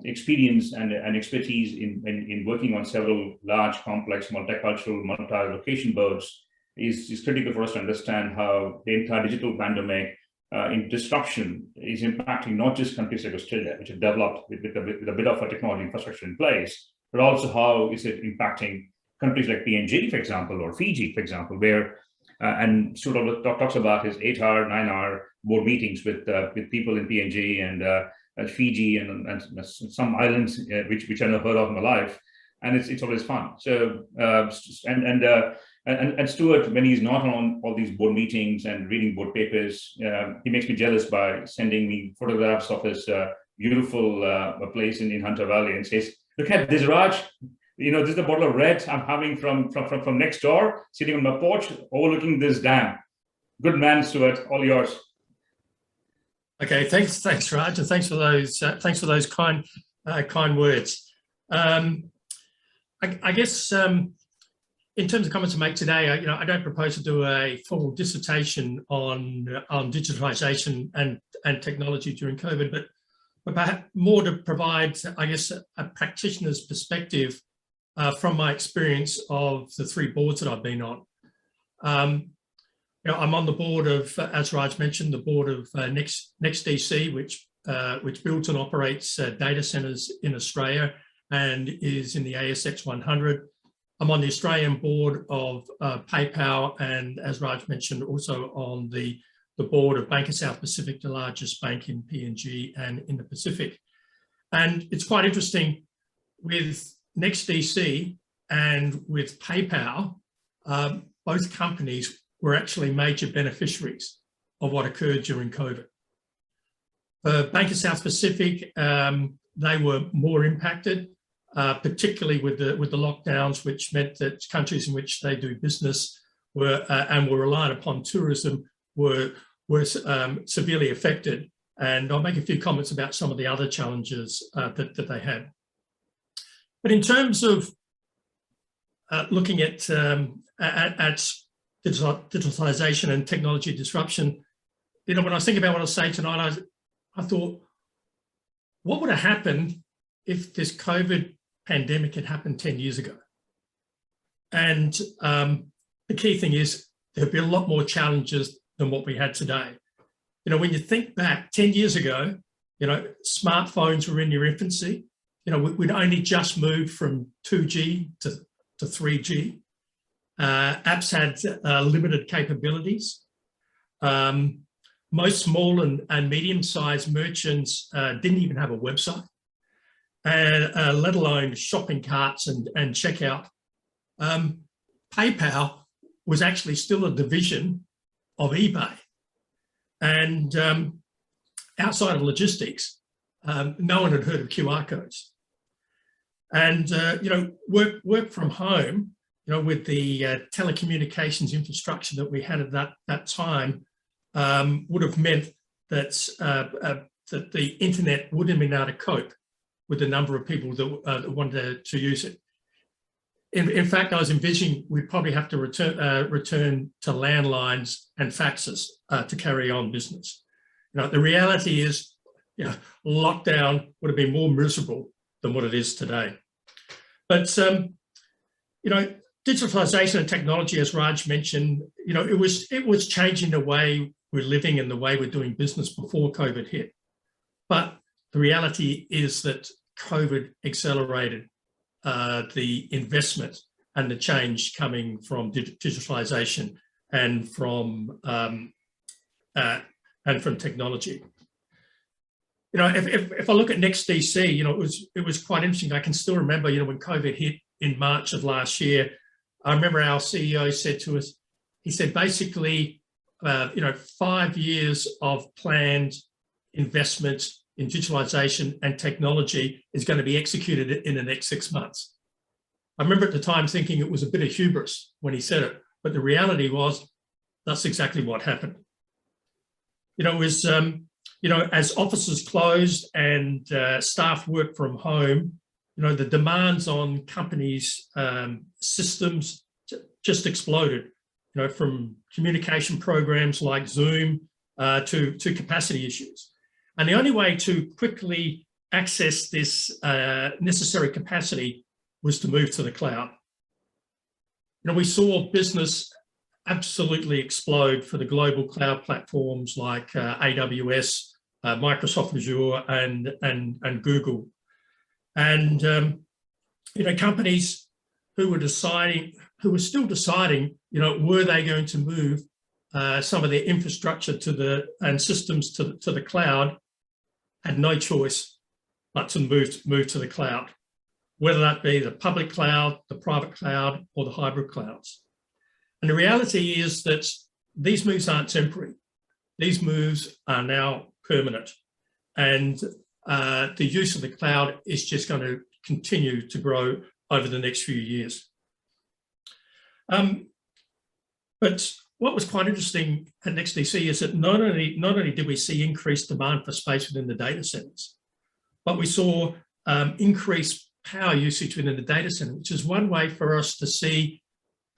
experience and expertise in working on several large, complex, multicultural, multi-location boards is critical for us to understand how the entire digital pandemic in disruption is impacting not just countries like Australia, which have developed with a bit of a technology infrastructure in place, but also how is it impacting countries like PNG, for example, or Fiji, for example, where and Stuart talks about his 8-hour, 9-hour board meetings with people in PNG and Fiji and some islands which I never heard of in my life, and it's always fun. So and Stuart, when he's not on all these board meetings and reading board papers, he makes me jealous by sending me photographs of his beautiful place in Hunter Valley and says, "Look at this, Raj. This is the bottle of red I'm having from next door, sitting on my porch, overlooking this dam." Good man, Stuart. All yours. Okay, thanks, Raj, and thanks for those kind words. I guess in terms of comments to make today, I don't propose to do a formal dissertation on digitalisation and technology during COVID, but perhaps more to provide, I guess, a practitioner's perspective from my experience of the 3 boards that I've been on. I'm on the board of, as Raj mentioned, the board of NextDC, which builds and operates data centres in Australia and is in the ASX 100. I'm on the Australian board of PayPal, and as Raj mentioned, also on the board of Bank of South Pacific, the largest bank in PNG and in the Pacific. And it's quite interesting with NextDC and with PayPal, both companies were actually major beneficiaries of what occurred during COVID. Bank of South Pacific, they were more impacted, particularly with the lockdowns, which meant that countries in which they do business were reliant upon tourism were severely affected. And I'll make a few comments about some of the other challenges that they had. But in terms of looking at digitalisation and technology disruption, when I was thinking about what I was saying tonight, I thought, what would have happened if this COVID pandemic had happened 10 years ago? And the key thing is there'd be a lot more challenges than what we had today. When you think back 10 years ago, smartphones were in their infancy. We'd only just moved from 2G to 3G. Apps had limited capabilities. Most small and medium-sized merchants didn't even have a website, let alone shopping carts and checkout. PayPal was actually still a division of eBay. And outside of logistics, no one had heard of QR codes. And, work from home, with the telecommunications infrastructure that we had at that time, would have meant that that the internet wouldn't have been able to cope with the number of people that wanted to use it. In fact, I was envisioning we'd probably have to return to landlines and faxes to carry on business. The reality is, lockdown would have been more miserable than what it is today. But digitalisation and technology, as Raj mentioned, it was changing the way we're living and the way we're doing business before COVID hit. But the reality is that COVID accelerated the investment and the change coming from digitalisation and from and from technology. You know, if I look at NextDC, you know, it was quite interesting. I can still remember, you know, when COVID hit in March of last year, I remember our CEO said to us, he said, basically, you know, 5 years of planned investment in digitalisation and technology is going to be executed in the next 6 months. I remember at the time thinking it was a bit of hubris when he said it, but the reality was that's exactly what happened. You know, it was, you know, as offices closed and staff worked from home, you know, the demands on companies' systems just exploded, you know, from communication programs like Zoom to capacity issues. And the only way to quickly access this necessary capacity was to move to the cloud. You know, we saw business absolutely explode for the global cloud platforms like AWS, Microsoft Azure, and Google. And you know, companies who were still deciding, you know, were they going to move some of their infrastructure and systems to the cloud, had no choice but to move to the cloud, whether that be the public cloud, the private cloud, or the hybrid clouds. And the reality is that these moves aren't temporary. These moves are now permanent. And the use of the cloud is just going to continue to grow over the next few years. But what was quite interesting at NextDC is that not only did we see increased demand for space within the data centers, but we saw increased power usage within the data center, which is one way for us to see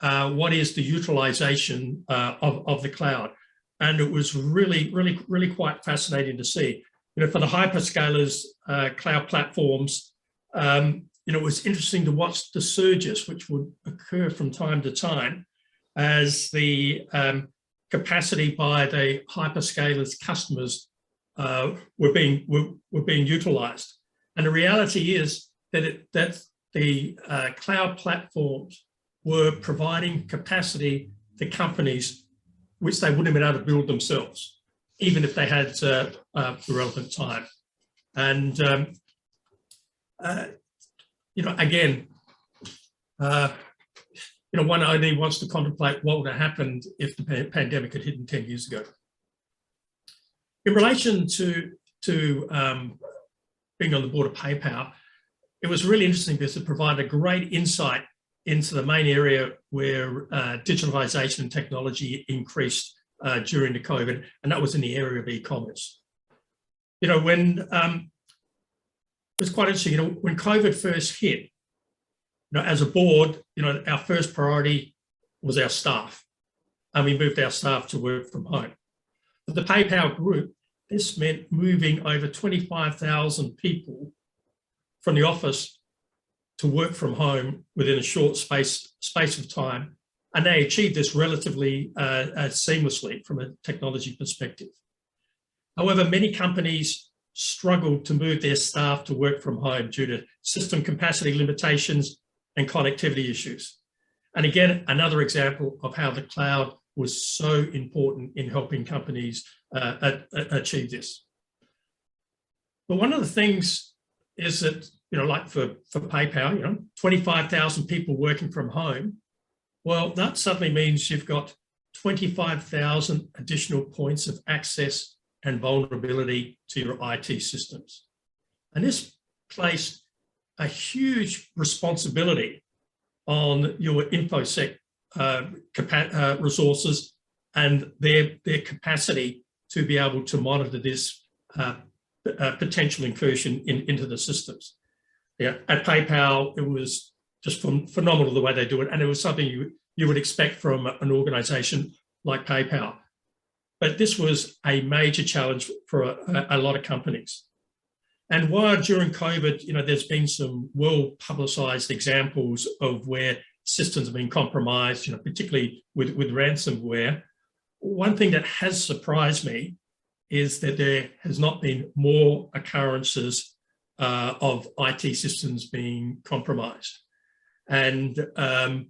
what is the utilization of the cloud. And it was really quite fascinating to see. You know, for the hyperscalers cloud platforms, you know, it was interesting to watch the surges which would occur from time to time as the capacity by the hyperscalers customers were being utilized. And the reality is that the cloud platforms were providing capacity to companies which they wouldn't have been able to build themselves, even if they had the relevant time. And you know, again, you know, one only wants to contemplate what would have happened if the pandemic had hit 10 years ago. In relation to being on the board of PayPal, it was really interesting because it provided a great insight into the main area where digitalisation and technology increased during the COVID, and that was in the area of e-commerce. You know, when it was quite interesting, you know, when COVID first hit, you know, as a board, you know, our first priority was our staff, and we moved our staff to work from home. For the PayPal group, this meant moving over 25,000 people from the office to work from home within a short space of time, and they achieved this relatively seamlessly from a technology perspective. However, many companies struggled to move their staff to work from home due to system capacity limitations and connectivity issues. And again, another example of how the cloud was so important in helping companies achieve this. But one of the things is that, you know, like for PayPal, you know, 25,000 people working from home, well, that suddenly means you've got 25,000 additional points of access and vulnerability to your IT systems. And this placed a huge responsibility on your InfoSec resources and their capacity to be able to monitor this potential incursion into the systems. Yeah, at PayPal, it was just phenomenal the way they do it, and it was something you would expect from an organisation like PayPal. But this was a major challenge for a lot of companies. And while during COVID, you know, there's been some well-publicised examples of where systems have been compromised, you know, particularly with ransomware, one thing that has surprised me is that there has not been more occurrences of IT systems being compromised. And I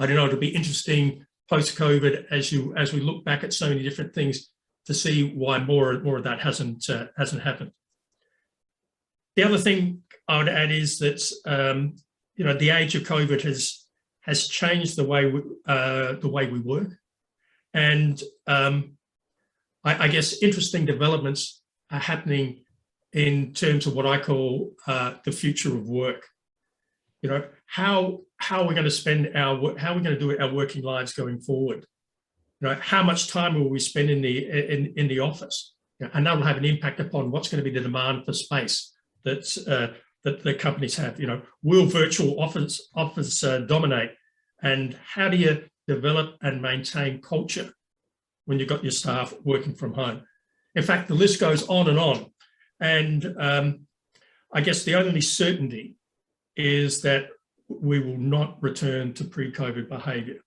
don't know, it'll be interesting post-COVID as we look back at so many different things see why more of that hasn't happened. The other thing I would add is that the age of COVID has changed the way we work, and I guess interesting developments are happening in terms of what I call the future of work. How are we going to spend how are we going to do our working lives going forward? How much time will we spend in the office? And that will have an impact upon what's going to be the demand for space that the companies have. Will virtual office dominate? And how do you develop and maintain culture when you've got your staff working from home? In fact, the list goes on and on. And I guess the only certainty is that we will not return to pre-COVID behaviour.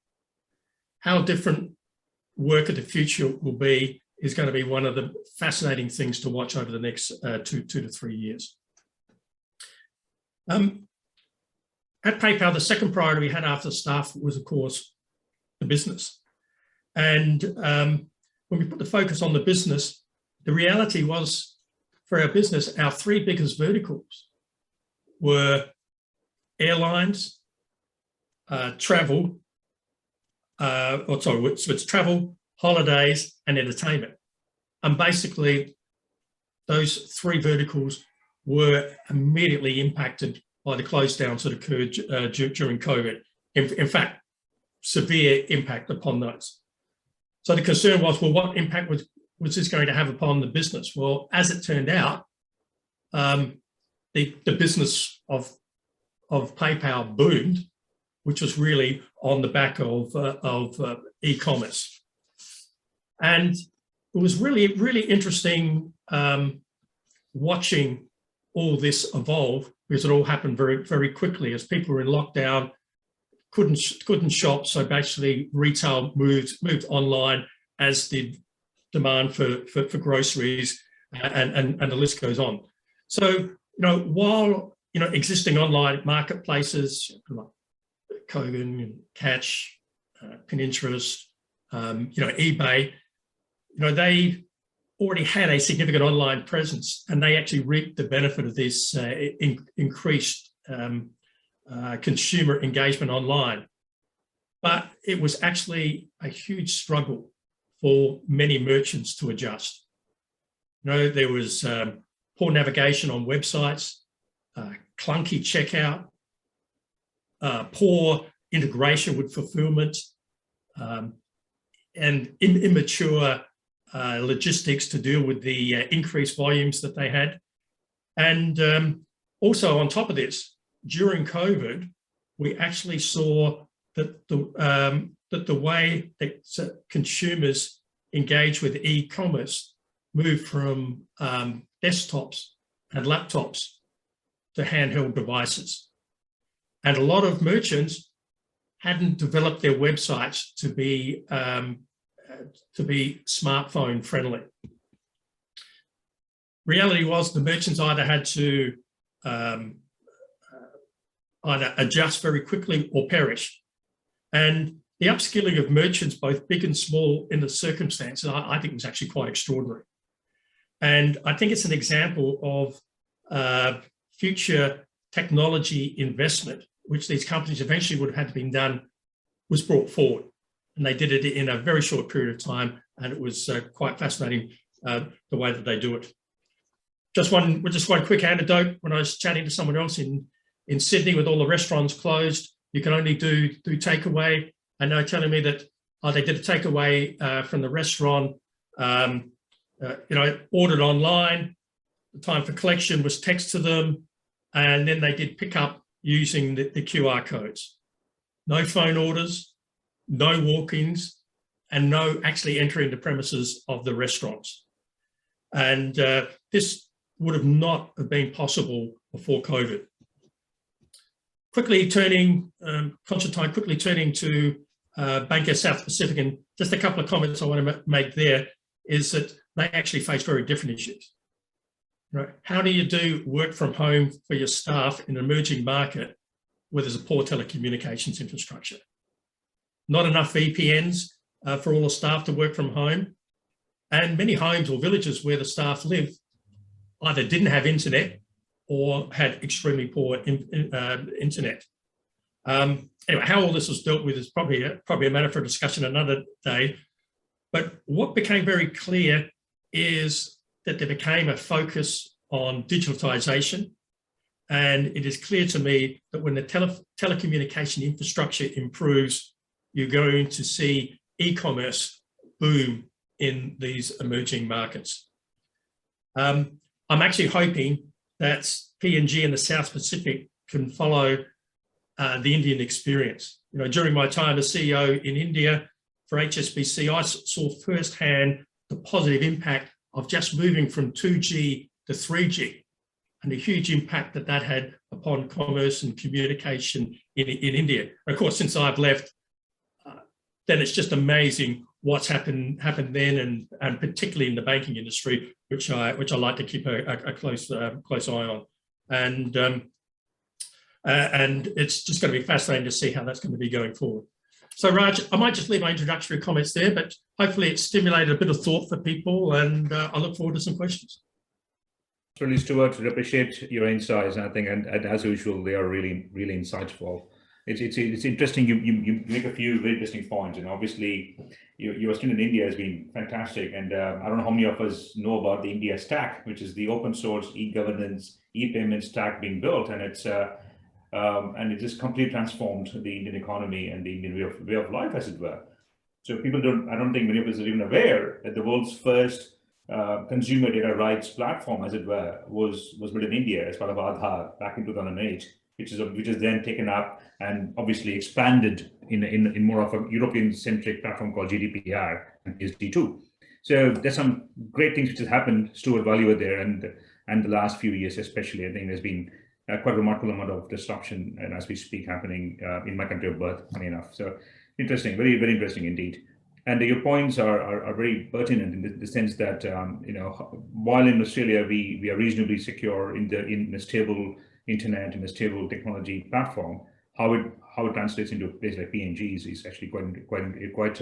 How different work of the future will be is going to be one of the fascinating things to watch over the next 2 to 3 years. At PayPal, the second priority we had after staff was, of course, the business. And when we put the focus on the business, the reality was, for our business, our 3 biggest verticals were airlines, travel, it's travel, holidays, and entertainment. And basically, those 3 verticals were immediately impacted by the close downs that occurred during COVID. In fact, severe impact upon those. So the concern was, well, what impact was this going to have upon the business? Well, as it turned out, the business of PayPal boomed, which was really on the back of e-commerce. And it was really, really interesting watching all this evolve, because it all happened very, very quickly as people were in lockdown, couldn't shop. So basically retail moved online, as did demand for groceries, and the list goes on. So, while, existing online marketplaces like Kogan, Catch, Pinterest, eBay, they already had a significant online presence, and they actually reaped the benefit of this increased consumer engagement online. But it was actually a huge struggle for many merchants to adjust. There was poor navigation on websites, clunky checkout, poor integration with fulfillment, and immature logistics to deal with the increased volumes that they had. And also on top of this, during COVID, we actually saw that the way that consumers engage with e-commerce moved from desktops and laptops to handheld devices. And a lot of merchants hadn't developed their websites to be smartphone friendly. Reality was the merchants either had to either adjust very quickly or perish. And the upskilling of merchants, both big and small, in the circumstances, I think was actually quite extraordinary. And I think it's an example of future technology investment, which these companies eventually would have had to be done, was brought forward. And they did it in a very short period of time. And it was quite fascinating the way that they do it. Just one quick anecdote. When I was chatting to someone else in Sydney with all the restaurants closed, you can only do takeaway. And they're telling me that they did a takeaway from the restaurant, ordered online. The time for collection was text to them. And then they did pick up using the QR codes. No phone orders, no walk-ins, and no actually entering the premises of the restaurants. And this would have not have been possible before COVID. Constantine, quickly turning to Banker South Pacific, and just a couple of comments I want to make there is that they actually face very different issues. How do you do work from home for your staff in an emerging market where there's a poor telecommunications infrastructure? Not enough VPNs for all the staff to work from home, And many homes or villages where the staff live either didn't have internet or had extremely poor internet. Anyway, how all this was dealt with is probably a matter for discussion another day. But what became very clear is that there became a focus on digitalisation. And it is clear to me that when the telecommunication infrastructure improves, you're going to see e-commerce boom in these emerging markets. I'm actually hoping that PNG and the South Pacific can follow the Indian experience. You know, during my time as CEO in India for HSBC, I saw firsthand the positive impact of just moving from 2G to 3G and the huge impact that that had upon commerce and communication in India. Of course, since I've left, then it's just amazing what's happened then, and particularly in the banking industry, which I like to keep a close eye on. And it's just going to be fascinating to see how that's going to be going forward. So Raj, I might just leave my introductory comments there, but hopefully it's stimulated a bit of thought for people, and I look forward to some questions. Certainly, Stuart, I appreciate your insights. I think, and as usual, they are really, really insightful. It's interesting. You make a few very interesting points, and obviously, your stint in India has been fantastic. And I don't know how many of us know about the India Stack, which is the open source e-governance, e-payment stack being built, and it just completely transformed the Indian economy and the Indian way of life, as it were. So people I don't think many of us are even aware that the world's first consumer data rights platform, as it were, was built in India as part of Aadhaar back in 2008, which is then taken up and obviously expanded in more of a European-centric platform called GDPR and PSD2. So there's some great things which have happened, Stuart, while you were there, and the last few years especially. I think there's been quite a remarkable amount of disruption, and as we speak, happening in my country of birth, funny enough. So interesting, very, very interesting indeed. And your points are very pertinent in the sense that while in Australia we are reasonably secure in a stable internet and a stable technology platform, how it translates into a place like PNG is actually quite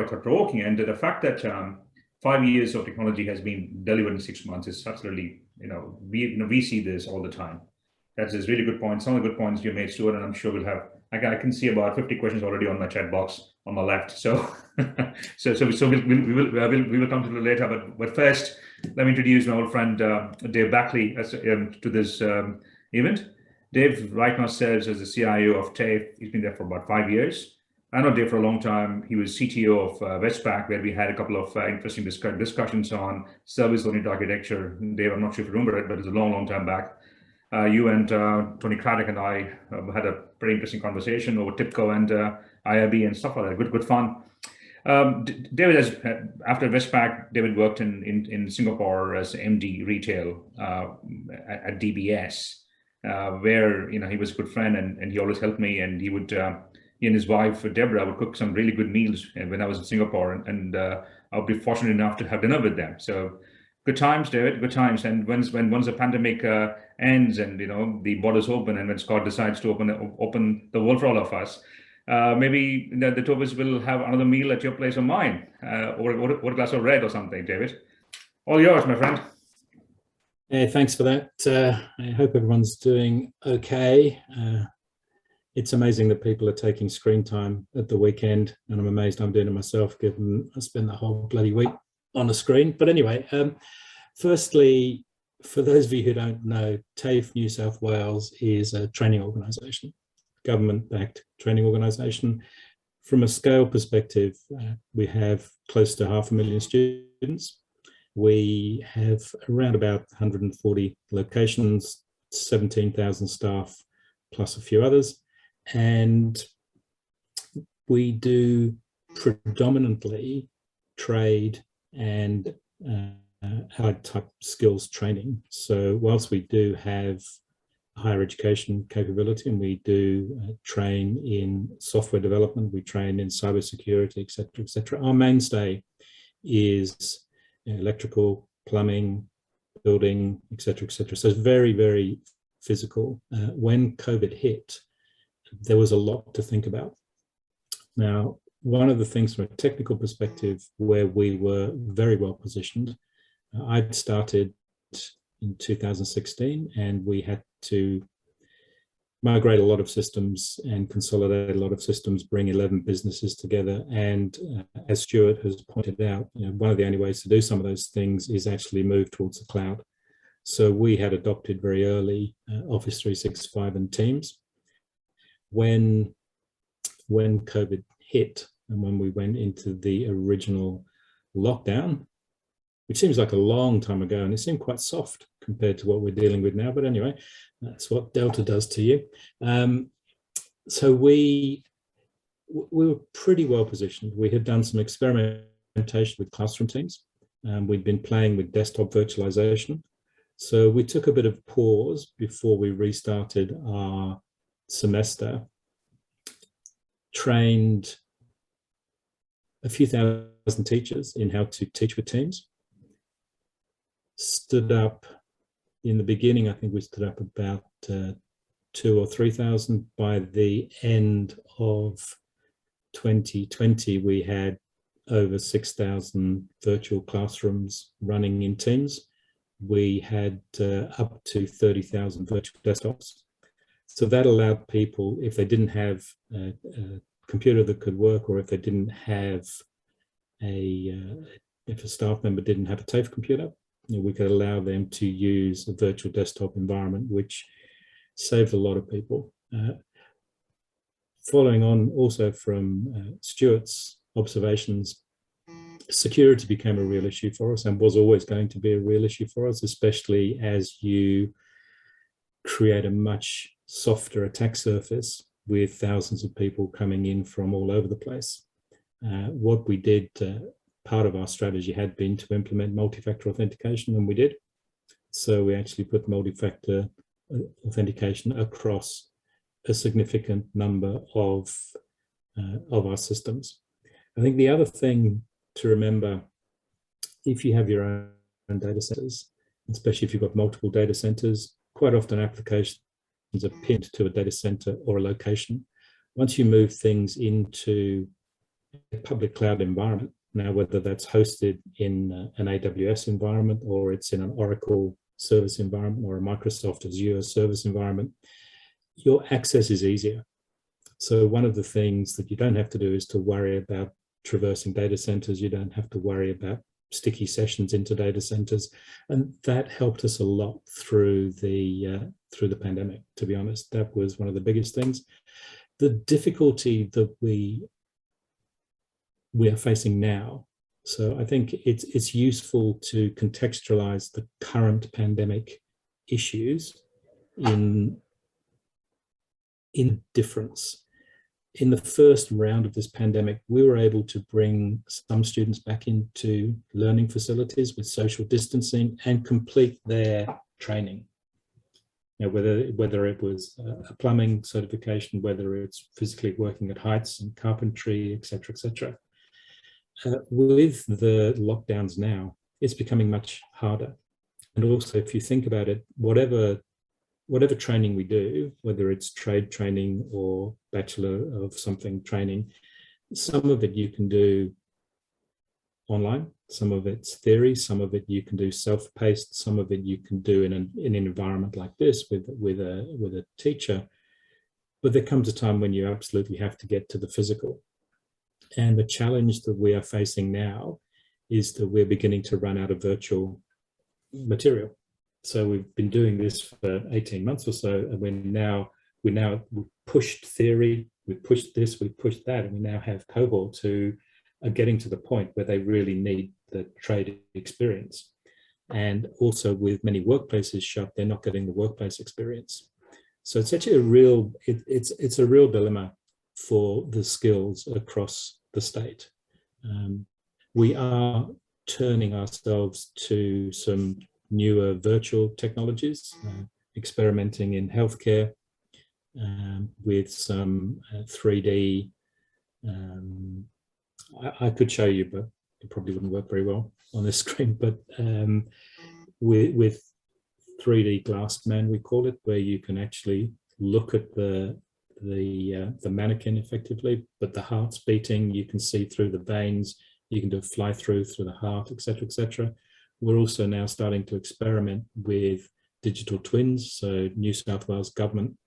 thought-provoking. And the fact that 5 years of technology has been delivered in 6 months is absolutely, we see this all the time. That's a really good point. Some of the good points you made, Stuart, and I'm sure we'll have. I can see about 50 questions already on my chat box on my left. So, we will come to it later. But first, let me introduce my old friend Dave Backley to this event. Dave right now serves as the CIO of TAFE. He's been there for about 5 years. I know Dave for a long time. He was CTO of Westpac, where we had a couple of interesting discussions on service-oriented architecture. Dave, I'm not sure if you remember it, but it's a long time back. You and Tony Craddock and I had a pretty interesting conversation over TIPCO and IRB and stuff like that. Good fun. David has, after Westpac, David worked in Singapore as MD retail at DBS, where he was a good friend and he always helped me, and he would he and his wife Deborah would cook some really good meals when I was in Singapore, and I would be fortunate enough to have dinner with them. So good times, David, good times. And once the pandemic ends and the borders open, and when Scott decides to open the world for all of us, maybe the two of us will have another meal at your place or mine, or a glass of red or something. David, all yours, my friend. Hey, thanks for that. I hope everyone's doing okay. It's amazing that people are taking screen time at the weekend, and I'm amazed I'm doing it myself, given I spend the whole bloody week on a screen. But anyway, firstly, for those of you who don't know, TAFE New South Wales is a training organisation, government-backed training organisation. From a scale perspective, we have close to 500,000 students. We have around about 140 locations, 17,000 staff, plus a few others. And we do predominantly trade and allied type skills training. So whilst we do have higher education capability, and we do train in software development, we train in cybersecurity, et cetera, our mainstay is electrical, plumbing, building, et cetera. So it's very, very physical. When COVID hit, there was a lot to think about. Now, one of the things from a technical perspective where we were very well positioned, I'd started in 2016 and we had to migrate a lot of systems and consolidate a lot of systems, bring 11 businesses together. And as Stuart has pointed out, one of the only ways to do some of those things is actually move towards the cloud. So we had adopted very early Office 365 and Teams. When COVID hit and when we went into the original lockdown, which seems like a long time ago, and it seemed quite soft compared to what we're dealing with now. But anyway, that's what Delta does to you. So we were pretty well positioned. We had done some experimentation with classroom teams. We'd been playing with desktop virtualization. So we took a bit of pause before we restarted our semester, trained a few thousand teachers in how to teach with Teams. Stood up in the beginning, I think we stood up about 2,000 or 3,000. By the end of 2020, we had over 6,000 virtual classrooms running in Teams. We had up to 30,000 virtual desktops. So that allowed people, if they didn't have a computer that could work, or if they didn't have if a staff member didn't have a TAFE computer, we could allow them to use a virtual desktop environment, which saved a lot of people. Following on also from Stuart's observations, security became a real issue for us and was always going to be a real issue for us, especially as you create a much softer attack surface with thousands of people coming in from all over the place. What we did, part of our strategy had been to implement multi-factor authentication, and we did. So we actually put multi-factor authentication across a significant number of our systems. I think the other thing to remember, if you have your own data centers, especially if you've got multiple data centers, quite often applications are pinned to a data center or a location. Once you move things into a public cloud environment, now whether that's hosted in an AWS environment or it's in an Oracle service environment or a Microsoft Azure service environment, your access is easier. So one of the things that you don't have to do is to worry about traversing data centers. You don't have to worry about sticky sessions into data centers, and that helped us a lot through the pandemic. To be honest, that was one of the biggest things. The difficulty that we are facing now. So I think it's useful to contextualize the current pandemic issues in difference. In the first round of this pandemic, we were able to bring some students back into learning facilities with social distancing and complete their training. You know, whether it was a plumbing certification, whether it's physically working at heights and carpentry, et cetera, with the lockdowns now, it's becoming much harder. And also, if you think about it, whatever training we do, whether it's trade training or Bachelor of something training, some of it you can do online, some of it's theory, some of it you can do self-paced, some of it you can do in an environment like this with a teacher. But there comes a time when you absolutely have to get to the physical. And the challenge that we are facing now is that we're beginning to run out of virtual material. So we've been doing this for 18 months or so, and we've pushed theory, we've pushed this, we've pushed that, and we now have cohorts who are getting to the point where they really need the trade experience. And also with many workplaces shut, they're not getting the workplace experience. So it's actually it's a real dilemma for the skills across the state. We are turning ourselves to some newer virtual technologies, experimenting in healthcare with some 3D. I could show you, but it probably wouldn't work very well on this screen, but with 3D glass man, we call it, where you can actually look at the the mannequin effectively, but the heart's beating. You can see through the veins. You can do a fly through the heart, etc., etc. We're also now starting to experiment with digital twins. So New South Wales government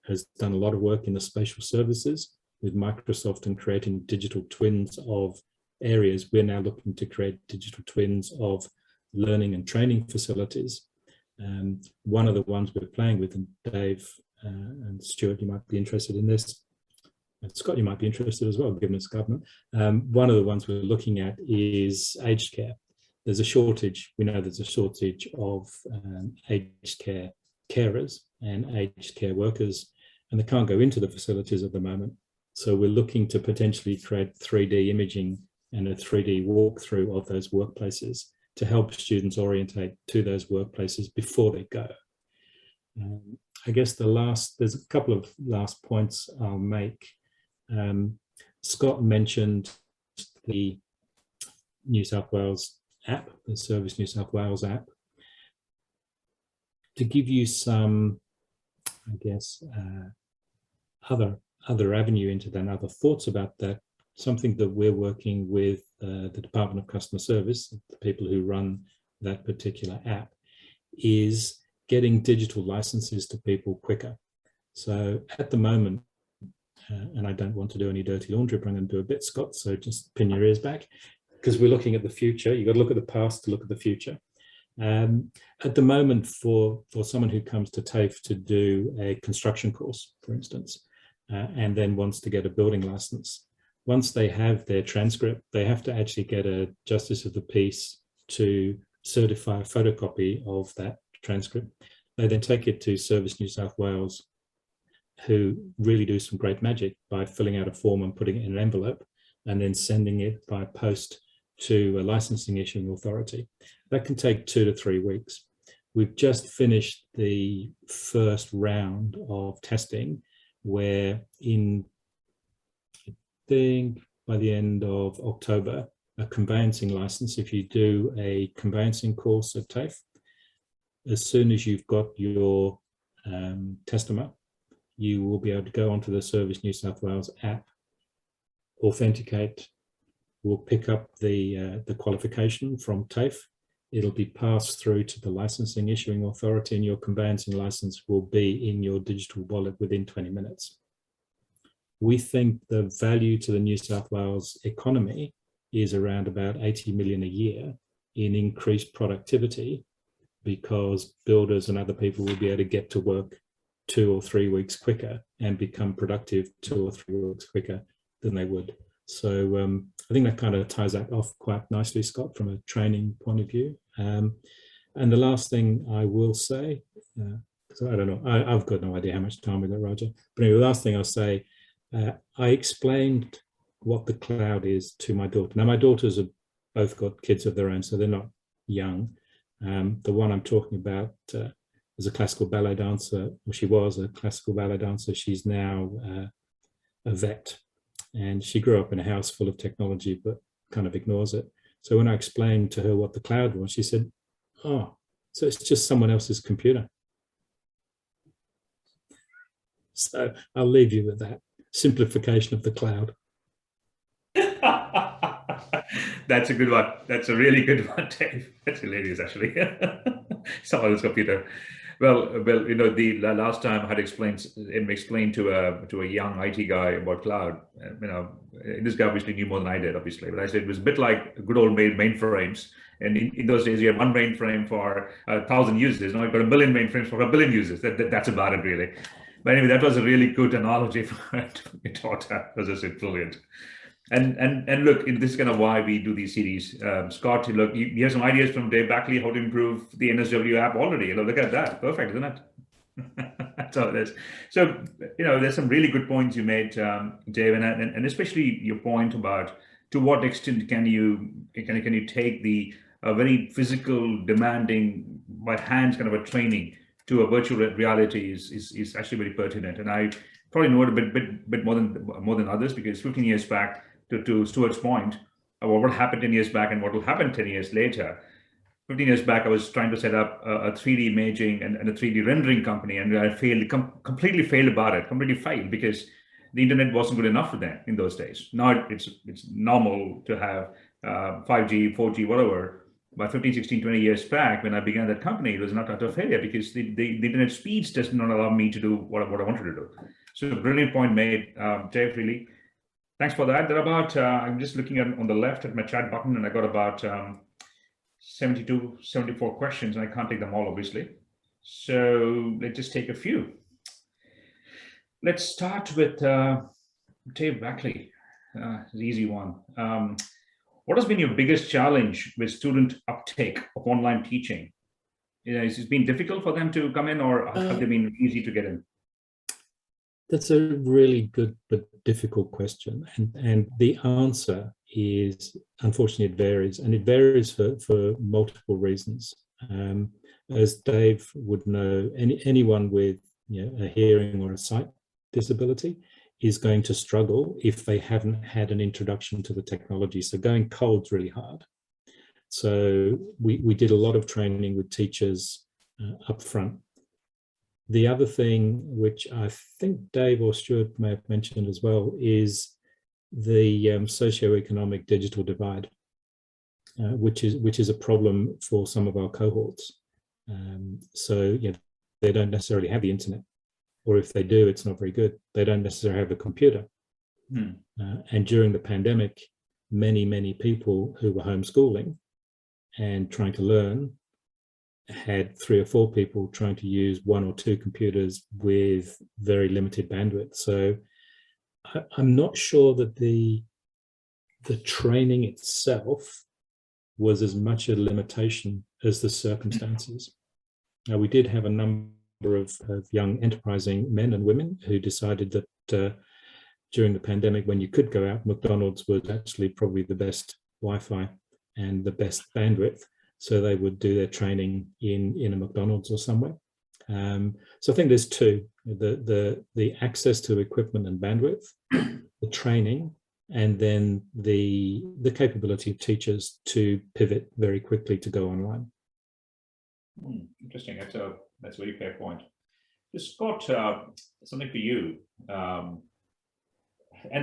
has done a lot of work in the spatial services with Microsoft and creating digital twins of areas. We're now looking to create digital twins of learning and training facilities. One of the ones we're playing with, and Dave and Stuart, you might be interested in this. And Scott, you might be interested as well, given it's government. One of the ones we're looking at is aged care. There's a shortage. We know there's a shortage of aged care carers and aged care workers, and they can't go into the facilities at the moment. So we're looking to potentially create 3D imaging and a 3D walkthrough of those workplaces to help students orientate to those workplaces before they go. I guess there's a couple of last points I'll make. Scott mentioned the New South Wales app, the Service New South Wales app. To give you some, I guess, other avenue into that and other thoughts about that, something that we're working with the Department of Customer Service, the people who run that particular app, is getting digital licenses to people quicker. So at the moment, and I don't want to do any dirty laundry, but I'm going to do a bit, Scott, so just pin your ears back, because we're looking at the future. You've got to look at the past to look at the future. At the moment, for someone who comes to TAFE to do a construction course, for instance, and then wants to get a building license, once they have their transcript, they have to actually get a Justice of the Peace to certify a photocopy of that transcript. They then take it to Service New South Wales, who really do some great magic by filling out a form and putting it in an envelope and then sending it by post to a licensing issuing authority. That can take 2 to 3 weeks. We've just finished the first round of testing where I think by the end of October, a conveyancing license, if you do a conveyancing course at TAFE, as soon as you've got your testament, you will be able to go onto the Service New South Wales app, authenticate, we'll pick up the qualification from TAFE. It'll be passed through to the licensing issuing authority, and your conveyancing license will be in your digital wallet within 20 minutes. We think the value to the New South Wales economy is around about 80 million a year in increased productivity, because builders and other people will be able to get to work 2 or 3 weeks quicker and become productive 2 or 3 weeks quicker than they would. So I think that kind of ties that off quite nicely, Scott, from a training point of view. And the last thing I will say, because I don't know, I've got no idea how much time we've got, Roger. But anyway, the last thing I'll say, I explained what the cloud is to my daughter. Now, my daughters have both got kids of their own, so they're not young. The one I'm talking about is a classical ballet dancer. Well, she was a classical ballet dancer. She's now a vet. And she grew up in a house full of technology, but kind of ignores it. So when I explained to her what the cloud was, she said, oh, so it's just someone else's computer. So I'll leave you with that. Simplification of the cloud. That's a good one. That's a really good one, Dave. That's hilarious, actually. Someone else's computer. Well, you know, the last time I had explained to a young IT guy about cloud. You know, this guy obviously knew more than I did, obviously. But I said it was a bit like good old mainframes. And in those days, you had one mainframe for 1,000 users. Now you've got a million mainframes for 1 billion users. That's about it, really. But anyway, that was a really good analogy for it to be taught. That was just brilliant. And look, this is kind of why we do these series. Scott, look, you have some ideas from Dave Backley how to improve the NSW app already. You know, look at that. Perfect, isn't it? That's how it is. So, you know, there's some really good points you made, Dave, and especially your point about to what extent can you take the very physical, demanding, by hands kind of a training to a virtual reality is actually very pertinent. And I probably know it a bit more than others, because 15 years back, to Stuart's point about what happened 10 years back and what will happen 10 years later, 15 years back, I was trying to set up a 3D imaging and a 3D rendering company, and I completely failed about it, completely failed, because the internet wasn't good enough for them in those days. Now it's normal to have 5G, 4G, whatever. But 15, 16, 20 years back, when I began that company, it was not utter failure because the internet speeds does not allow me to do what I wanted to do. So a brilliant point made, Dave, really. Thanks for that. There are about, I'm just looking at on the left at my chat button, and I got about 72, 74 questions, and I can't take them all, obviously. So let's just take a few. Let's start with Dave Backley, the easy one. What has been your biggest challenge with student uptake of online teaching? Has it been difficult for them to come in, or have they been easy to get in? That's a really good but difficult question. And the answer is, unfortunately, it varies. And it varies for multiple reasons. As Dave would know, anyone with a hearing or a sight disability is going to struggle if they haven't had an introduction to the technology. So going cold's really hard. So we did a lot of training with teachers up front. The other thing, which I think Dave or Stuart may have mentioned as well, is the socio-economic digital divide, which is a problem for some of our cohorts. So they don't necessarily have the internet, or if they do, it's not very good. They don't necessarily have a computer. And during the pandemic, many people who were homeschooling and trying to learn had 3 or 4 people trying to use 1 or 2 computers with very limited bandwidth. So I'm not sure that the training itself was as much a limitation as the circumstances. Now, we did have a number of young enterprising men and women who decided that during the pandemic, when you could go out, McDonald's was actually probably the best Wi-Fi and the best bandwidth. So they would do their training in a McDonald's or somewhere. So I think there's 2, the access to equipment and bandwidth, the training, and then the capability of teachers to pivot very quickly to go online. Interesting. That's a very fair point. Scott, something for you. And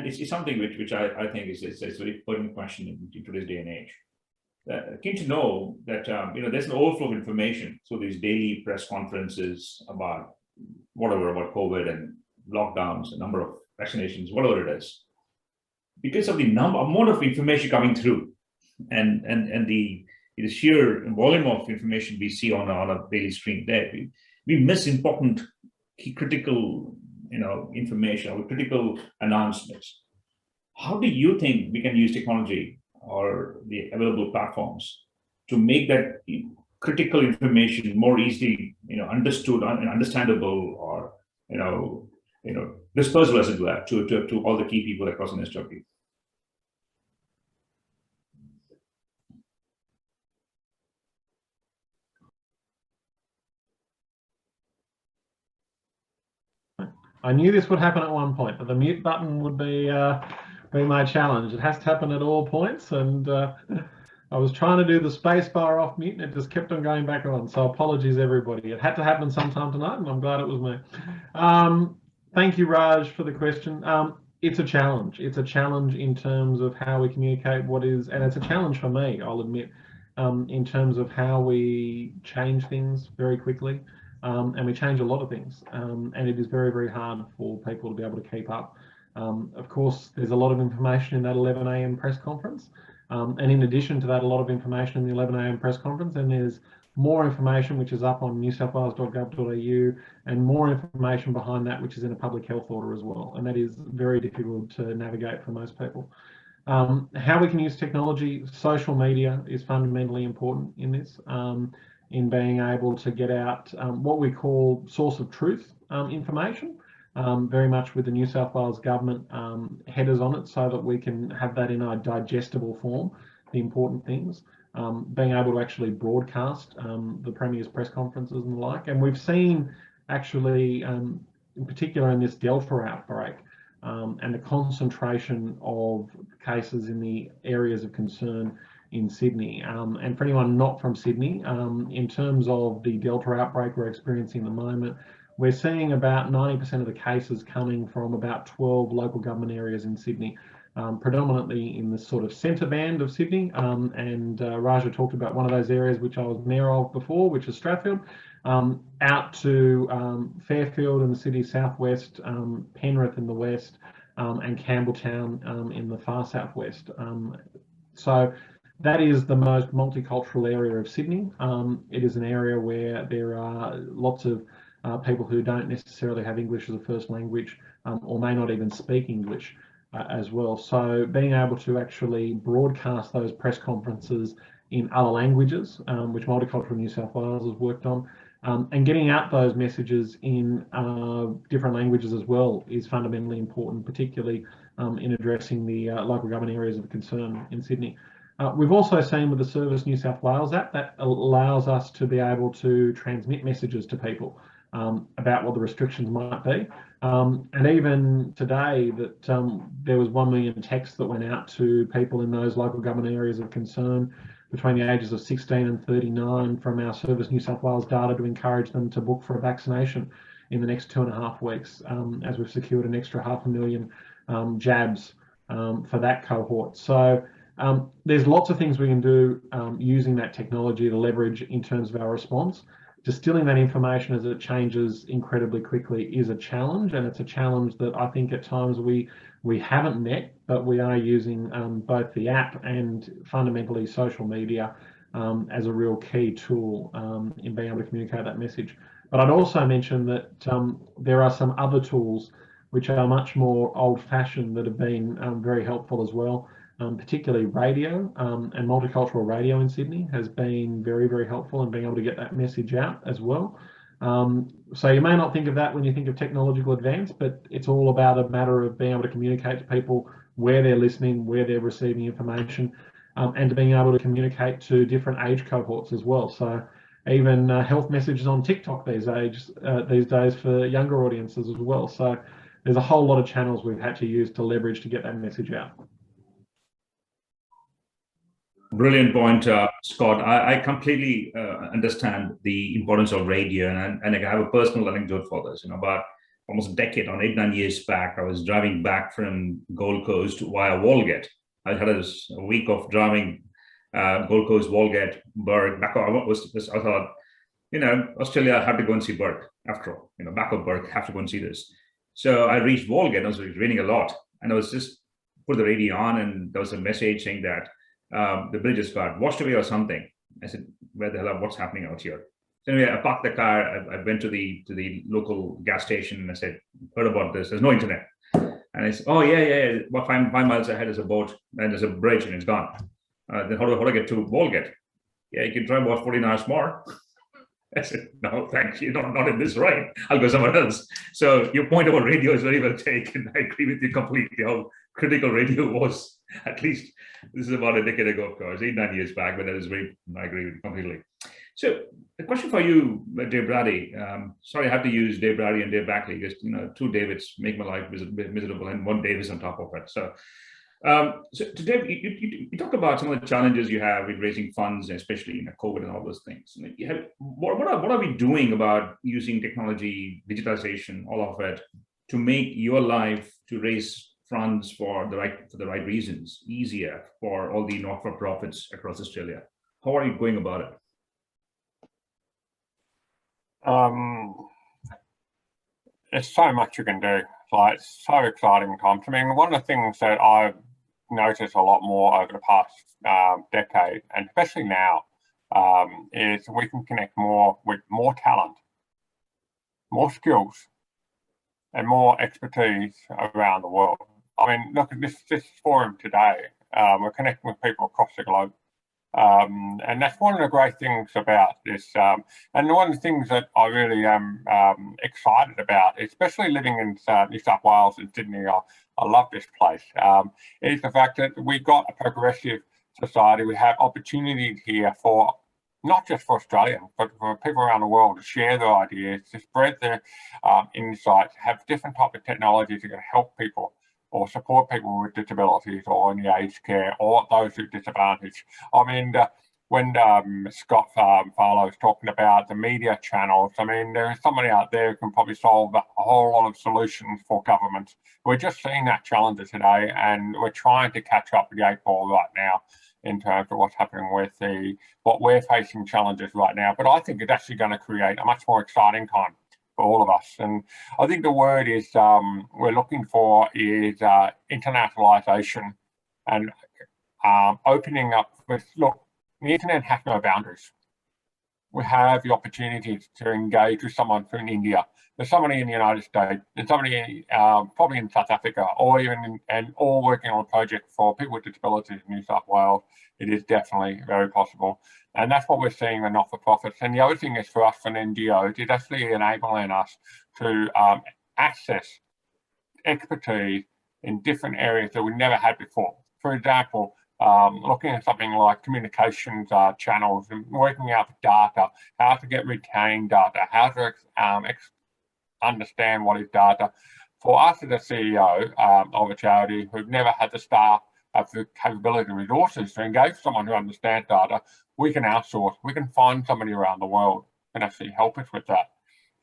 it's something which I think is a very pertinent question in today's day and age. Keen to know that there's an overflow of information through these daily press conferences about whatever, about COVID and lockdowns, the number of vaccinations, whatever it is. Because of the amount of information coming through, and the sheer volume of information we see on a daily stream there, we miss important, key, critical information or critical announcements. How do you think we can use technology or the available platforms to make that critical information more easily, understood and understandable, or dispersed, as it were, to all the key people across the industry? I knew this would happen at one point, but the mute button would be my challenge. It has to happen at all points, and I was trying to do the space bar off mute, and it just kept on going back on. So apologies, everybody. It had to happen sometime tonight, and I'm glad it was me. Thank you, Raj, for the question. It's a challenge. It's a challenge in terms of how we communicate what is, and it's a challenge for me, I'll admit, in terms of how we change things very quickly. And we change a lot of things, and it is very, very hard for people to be able to keep up. Of course, there's a lot of information in that 11 a.m. press conference. And in addition to that, a lot of information in the 11 a.m. press conference, and there's more information which is up on newsouthwales.gov.au, and more information behind that which is in a public health order as well. And that is very difficult to navigate for most people. How we can use technology, social media is fundamentally important in this, in being able to get out what we call source of truth information, very much with the New South Wales government headers on it, so that we can have that in a digestible form, the important things, being able to actually broadcast the Premier's press conferences and the like. And we've seen actually, in particular in this Delta outbreak, and the concentration of cases in the areas of concern in Sydney. And for anyone not from Sydney, in terms of the Delta outbreak we're experiencing at the moment, we're seeing about 90% of the cases coming from about 12 local government areas in Sydney, predominantly in the sort of centre band of Sydney. And Raja talked about one of those areas which I was mayor of before, which is Strathfield, out to Fairfield in the city southwest, Penrith in the west, and Campbelltown in the far southwest. So that is the most multicultural area of Sydney. It is an area where there are lots of people who don't necessarily have English as a first language, or may not even speak English as well. So being able to actually broadcast those press conferences in other languages, which Multicultural New South Wales has worked on, and getting out those messages in different languages as well is fundamentally important, particularly in addressing the local government areas of concern in Sydney. We've also seen with the Service New South Wales app that allows us to be able to transmit messages to people about what the restrictions might be. And even today that there was 1 million texts that went out to people in those local government areas of concern between the ages of 16 and 39 from our Service New South Wales data to encourage them to book for a vaccination in the next 2.5 weeks, as we've secured an extra 500,000 jabs for that cohort. So there's lots of things we can do using that technology to leverage in terms of our response. Distilling that information as it changes incredibly quickly is a challenge, and it's a challenge that I think at times we haven't met, but we are using both the app and fundamentally social media as a real key tool in being able to communicate that message. But I'd also mention that there are some other tools which are much more old-fashioned that have been very helpful as well. Particularly radio and multicultural radio in Sydney has been very, very helpful in being able to get that message out as well. So you may not think of that when you think of technological advance, but it's all about a matter of being able to communicate to people where they're listening, where they're receiving information, and to being able to communicate to different age cohorts as well. So even health messages on TikTok these days for younger audiences as well. So there's a whole lot of channels we've had to use to leverage to get that message out. Brilliant point, Scott. I completely understand the importance of radio, and I have a personal anecdote for this. About almost a decade, 8-9 years back, I was driving back from Gold Coast via Walgett. I had a week of driving Gold Coast, Walgett, Burke. Back I thought, Australia, I have to go and see Burke after all. Back of Burke, have to go and see this. So I reached Walgett. It was raining a lot, and I was just put the radio on, and there was a message saying that the bridge has got washed away or something. I said, where the hell, what's happening out here? So anyway, I parked the car. I went to the local gas station, and I said, heard about this. There's no internet. And I said, oh yeah. Well, 5 miles ahead is a boat, and there's a bridge, and it's gone. Then how do I get to Walgett? Yeah, you can drive about 14 hours more. I said, no, thank you, not in this ride. I'll go somewhere else. So your point about radio is very well taken. I agree with you completely how critical radio was. At least this is about a decade ago, of course, 8-9 years back, but that is very, I agree with you completely. So the question for you, Dave Brady, sorry, I have to use Dave Brady and Dave Backley because, two Davids make my life miserable and one Davis on top of it. So Dave, you talked about some of the challenges you have with raising funds, especially COVID and all those things. What are we doing about using technology, digitization, all of it, to make your life to raise funds for the right reasons easier for all the not-for-profits across Australia? How are you going about it? There's so much you can do. It's so exciting times. I mean, one of the things that I've noticed a lot more over the past decade, and especially now, is we can connect more with more talent, more skills, and more expertise around the world. I mean, look at this forum today. We're connecting with people across the globe. And that's one of the great things about this. And one of the things that I really am excited about, especially living in New South Wales and Sydney, I love this place, is the fact that we've got a progressive society. We have opportunities here for not just for Australians, but for people around the world to share their ideas, to spread their insights, have different types of technologies that can help people or support people with disabilities or in the aged care or those with disadvantage. I mean, when Scott Farlow was talking about the media channels, I mean, there is somebody out there who can probably solve a whole lot of solutions for governments. We're just seeing that challenge today, and we're trying to catch up with the 8 ball right now in terms of what's happening with what we're facing challenges right now. But I think it's actually going to create a much more exciting time for all of us. And I think the word is we're looking for is internationalization and opening up with, look, the internet has no boundaries. We have the opportunity to engage with someone from India. There's somebody in the United States. There's somebody probably in South Africa, or even and all working on a project for people with disabilities in New South Wales. It is definitely very possible, and that's what we're seeing in not-for-profits. And the other thing is for us, for NGOs, it's actually enabling us to access expertise in different areas that we never had before. For example, looking at something like communications channels and working out the data, how to get retained data, how to understand what is data. For us as a CEO of a charity who've never had the staff have the capability and resources to engage someone who understands data, we can outsource. We can find somebody around the world who can actually help us with that.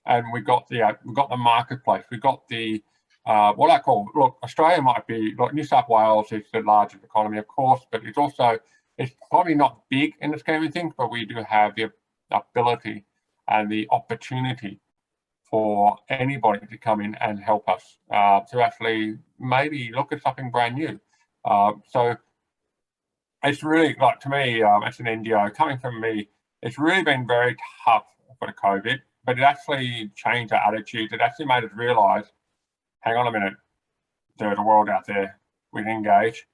And we've got the marketplace. We've got the what I call, look, Australia might be, like New South Wales is the largest economy, of course, but it's probably not big in the scheme of things, but we do have the ability and the opportunity for anybody to come in and help us to actually maybe look at something brand new. So it's really, like, to me, as an NGO, coming from me, it's really been very tough for the COVID, but it actually changed our attitude. It actually made us realise, hang on a minute, there's a world out there we can engage.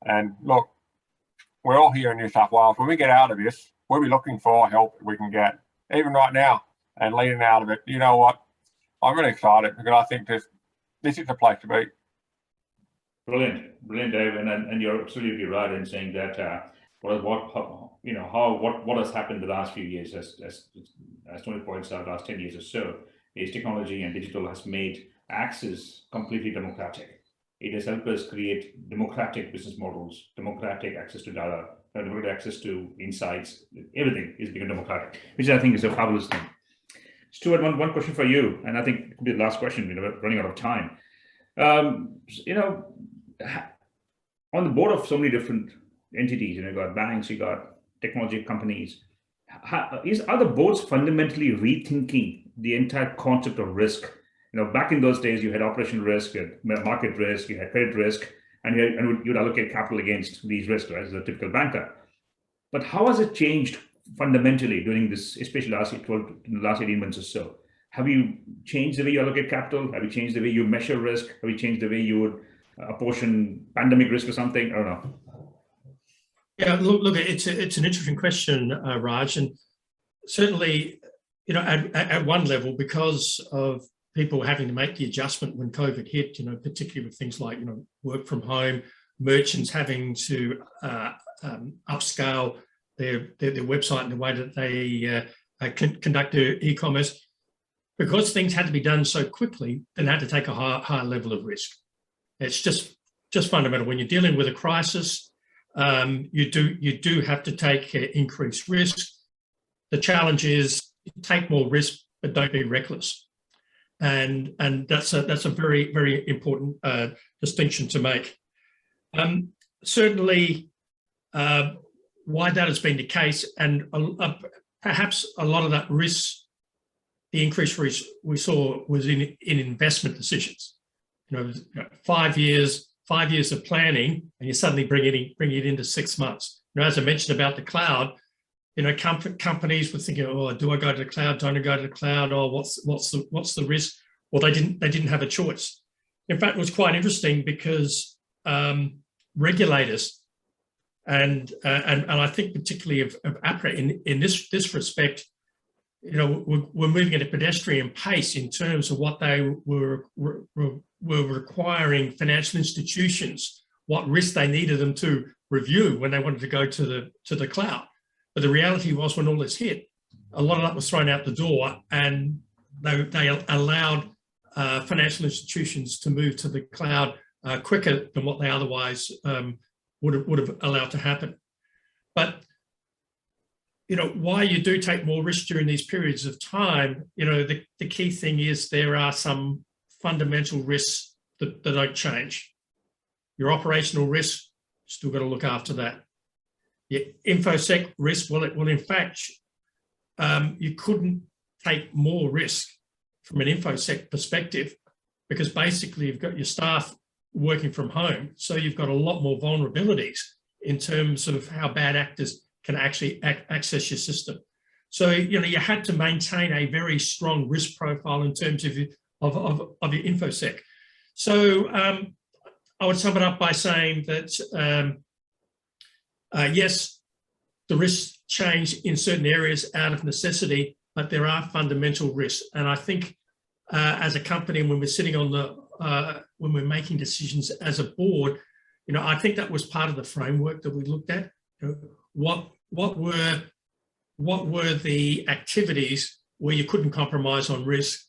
And look, we're all here in New South Wales. When we get out of this, we'll be looking for help we can get, even right now, and leading out of it. You know what? I'm really excited because I think this is the place to be. Brilliant, Dave, and you're absolutely right in saying that what has happened the last few years, as Tony points out, last 10 years or so, is technology and digital has made access completely democratic. It has helped us create democratic business models, democratic access to data, democratic access to insights. Everything is becoming democratic, which I think is a fabulous thing. Stuart, one question for you, and I think it could be the last question. We're running out of time. On the board of so many different entities, you got banks, you got technology companies. Are the boards fundamentally rethinking the entire concept of risk? Back in those days, you had operational risk, you had market risk, you had credit risk, and you'd allocate capital against these risks, right, as a typical banker. But how has it changed fundamentally during this, especially the last 18 months or so? Have you changed the way you allocate capital? Have you changed the way you measure risk? Have you changed the way you would apportion pandemic risk or something? I don't know. Yeah, look, it's an interesting question, Raj, and certainly, at one level, because of people having to make the adjustment when COVID hit, particularly with things like, work from home, merchants having to upscale their website in the way that they conduct their e-commerce, because things had to be done so quickly, they had to take a higher level of risk. It's just fundamental. When you're dealing with a crisis, you do have to take increased risk. The challenge is take more risk, but don't be reckless. And that's a very, very important distinction to make. Certainly, why that has been the case, and perhaps a lot of that risk, the increased risk we saw was in investment decisions. 5 years of planning, and you suddenly bring it into 6 months. As I mentioned about the cloud, companies were thinking, oh, do I go to the cloud? Don't I go to the cloud? Or what's the risk? Well, they didn't have a choice. In fact, it was quite interesting because regulators and I think particularly of APRA in this respect, we're moving at a pedestrian pace in terms of what they were requiring financial institutions, what risk they needed them to review when they wanted to go to the cloud. But the reality was, when all this hit, a lot of that was thrown out the door, and they allowed financial institutions to move to the cloud quicker than what they otherwise would have allowed to happen. But why you do take more risk during these periods of time, the key thing is there are some fundamental risks that don't change. Your operational risk, still got to look after that. Your infosec risk, well, in fact, you couldn't take more risk from an infosec perspective, because basically you've got your staff working from home. So you've got a lot more vulnerabilities in terms of how bad actors can actually access your system. So, you had to maintain a very strong risk profile in terms of your infosec. So I would sum it up by saying that, yes, the risks change in certain areas out of necessity, but there are fundamental risks. And I think as a company, when we're sitting on when we're making decisions as a board, I think that was part of the framework that we looked at. What were the activities where you couldn't compromise on risk,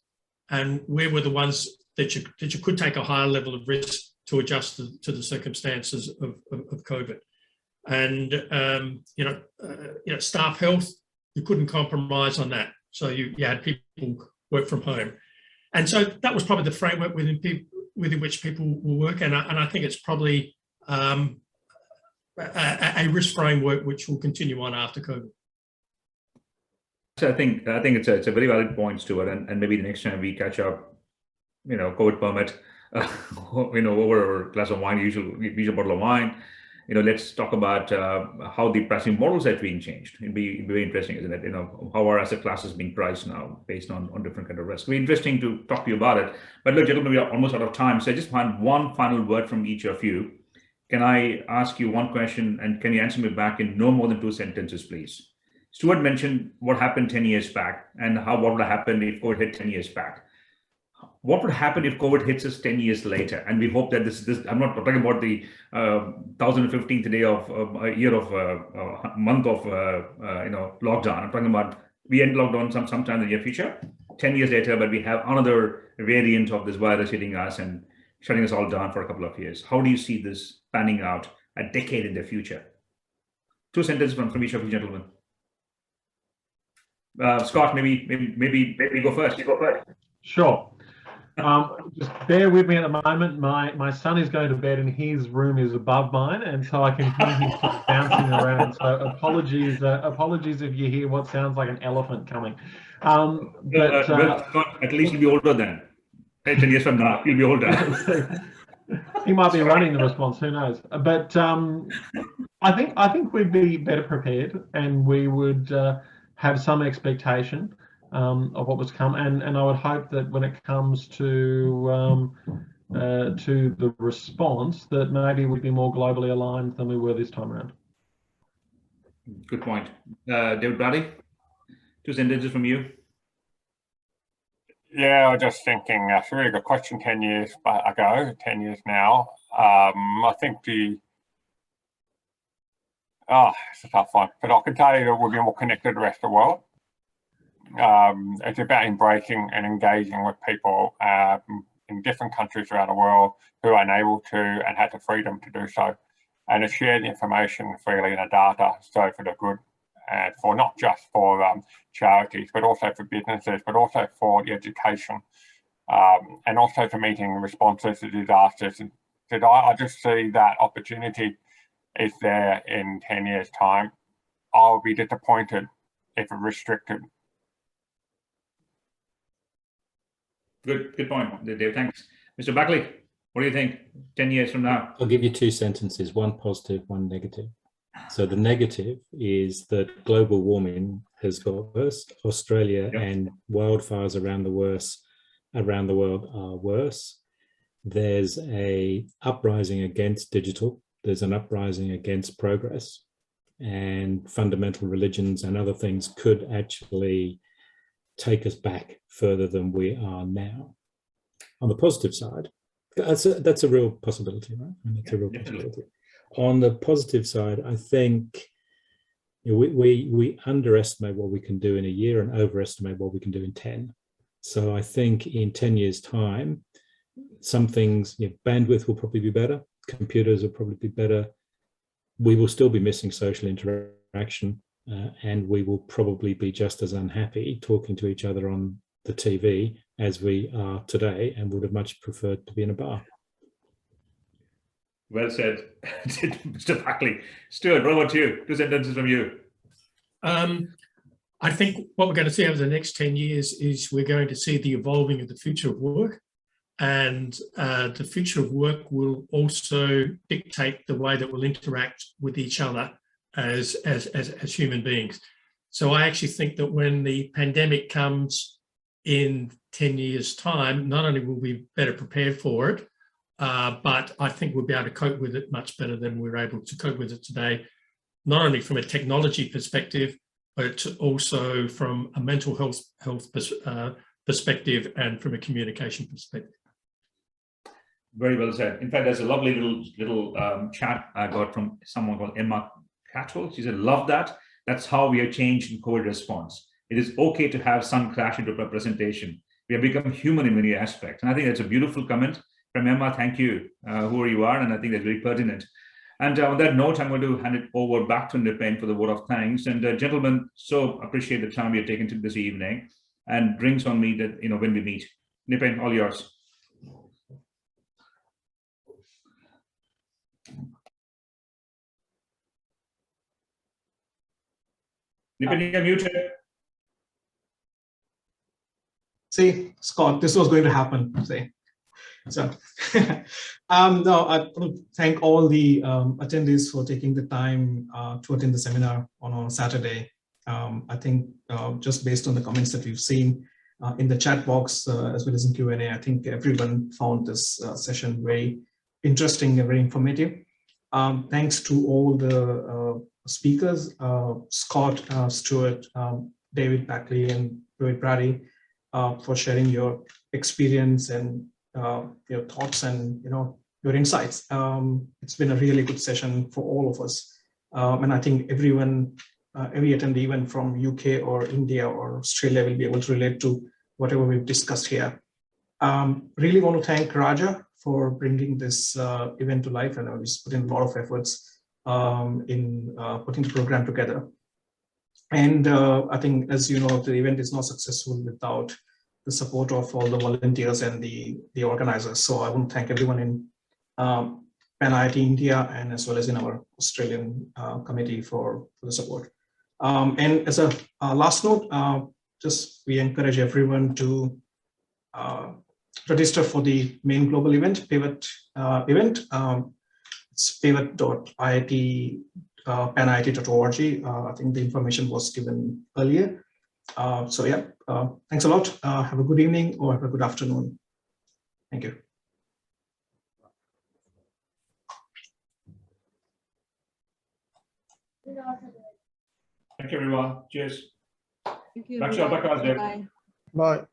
and where were the ones that you could take a higher level of risk to adjust to the circumstances of COVID. And staff health, you couldn't compromise on that, so you had people work from home. And so that was probably the framework within which people will work. And I think it's probably a risk framework which will continue on after COVID. So I think it's a very valid point, Stuart. And maybe the next time we catch up, COVID permit, over a glass of wine, usual bottle of wine. Let's talk about how the pricing models are being changed. It'd be very interesting, isn't it? How are asset classes being priced now based on different kind of risk. It'd be interesting to talk to you about it. But look, gentlemen, we are almost out of time. So I just want one final word from each of you. Can I ask you one question, and can you answer me back in no more than 2 sentences, please? Stuart mentioned what happened 10 years back and what would have happened if COVID hit 10 years back. What would happen if COVID hits us 10 years later? And we hope that this I'm not talking about the 1015th day of a year of month of lockdown. I'm talking about we end lockdown sometime in the near future, 10 years later, but we have another variant of this virus hitting us and shutting us all down for a couple of years. How do you see this panning out a decade in the future? 2 sentences from each of you gentlemen. Scott, maybe go first. You go first. Sure. Just bear with me at the moment. My son is going to bed and his room is above mine, and so I can hear him sort of bouncing around. So apologies if you hear what sounds like an elephant coming. But Scott, at least you'll be older then. 10 years from now, you'll be older. He might be running the response. Who knows? But I think we'd be better prepared, and we would have some expectation of what was come, and I would hope that when it comes to the response, that maybe we'd be more globally aligned than we were this time around. Good point. David Brady, 2 sentences from you. Yeah, I was just thinking, it's a really good question 10 years ago, 10 years now. I think it's a tough one, but I can tell you that we'll be more connected to the rest of the world. It's about embracing and engaging with people in different countries around the world who are unable to and had the freedom to do so, and to share the information freely and the data, so for the good, and for not just for charities, but also for businesses, but also for the education, and also for meeting responses to disasters. And I just see that opportunity is there in 10 years' time. I'll be disappointed if it's restricted. Good point, Dave. Thanks. Mr. Buckley, what do you think 10 years from now? I'll give you 2 sentences, one positive, one negative. So the negative is that global warming has got worse. Australia and wildfires around the world are worse. There's a uprising against digital. There's an uprising against progress, and fundamental religions and other things could actually take us back further than we are now. On the positive side, that's a real possibility, right? And that's a real possibility. On the positive side, I think we underestimate what we can do in a year and overestimate what we can do in 10. So I think in 10 years' time, some things, bandwidth will probably be better, computers will probably be better. We will still be missing social interaction, and we will probably be just as unhappy talking to each other on the TV as we are today, and would have much preferred to be in a bar. Well said, Mr. Buckley. Stuart, what about you? 2 sentences from you. I think what we're going to see over the next 10 years is we're going to see the evolving of the future of work, and the future of work will also dictate the way that we'll interact with each other as human beings. So I actually think that when the pandemic comes in 10 years' time, not only will we be better prepared for it, but I think we'll be able to cope with it much better than we're able to cope with it today, not only from a technology perspective, but also from a mental health perspective and from a communication perspective. Very well said. In fact, there's a lovely little chat I got from someone called Emma Catwell. She said, love that. That's how we are changed in COVID response. It is okay to have some crash into representation. We have become human in many aspects. And I think that's a beautiful comment from Emma. Thank you, whoever you are. And I think that's very pertinent. And on that note, I'm going to hand it over back to Nipen for the vote of thanks. And gentlemen, so appreciate the time we have taken to this evening, and drinks on me that, when we meet. Nipen, all yours. Nipen, you're muted. See, Scott, this was going to happen. See. So, no, I want to thank all the attendees for taking the time to attend the seminar on a Saturday. I think just based on the comments that we've seen in the chat box as well as in Q&A, I think everyone found this session very interesting and very informative. Thanks to all the speakers, Scott, Stuart, David Buckley, and Rohit Brady, for sharing your experience and your thoughts and your insights. It's been a really good session for all of us, and I think everyone, every attendee, even from UK or India or Australia, will be able to relate to whatever we've discussed here. Really want to thank Raja for bringing this event to life, and he's put in a lot of efforts in putting the program together. And I think, as you know, the event is not successful without the support of all the volunteers and the organizers. So I want to thank everyone in PI-WOT India and as well as in our Australian committee for the support. And as a last note, just we encourage everyone to register for the main global event, PI-WOT event. It's pivot.iit.org. I think the information was given earlier. So yeah, thanks a lot. Have a good evening or have a good afternoon. Thank you. Thank you, everyone. Cheers. Thank you. Back to you. Bye. Bye.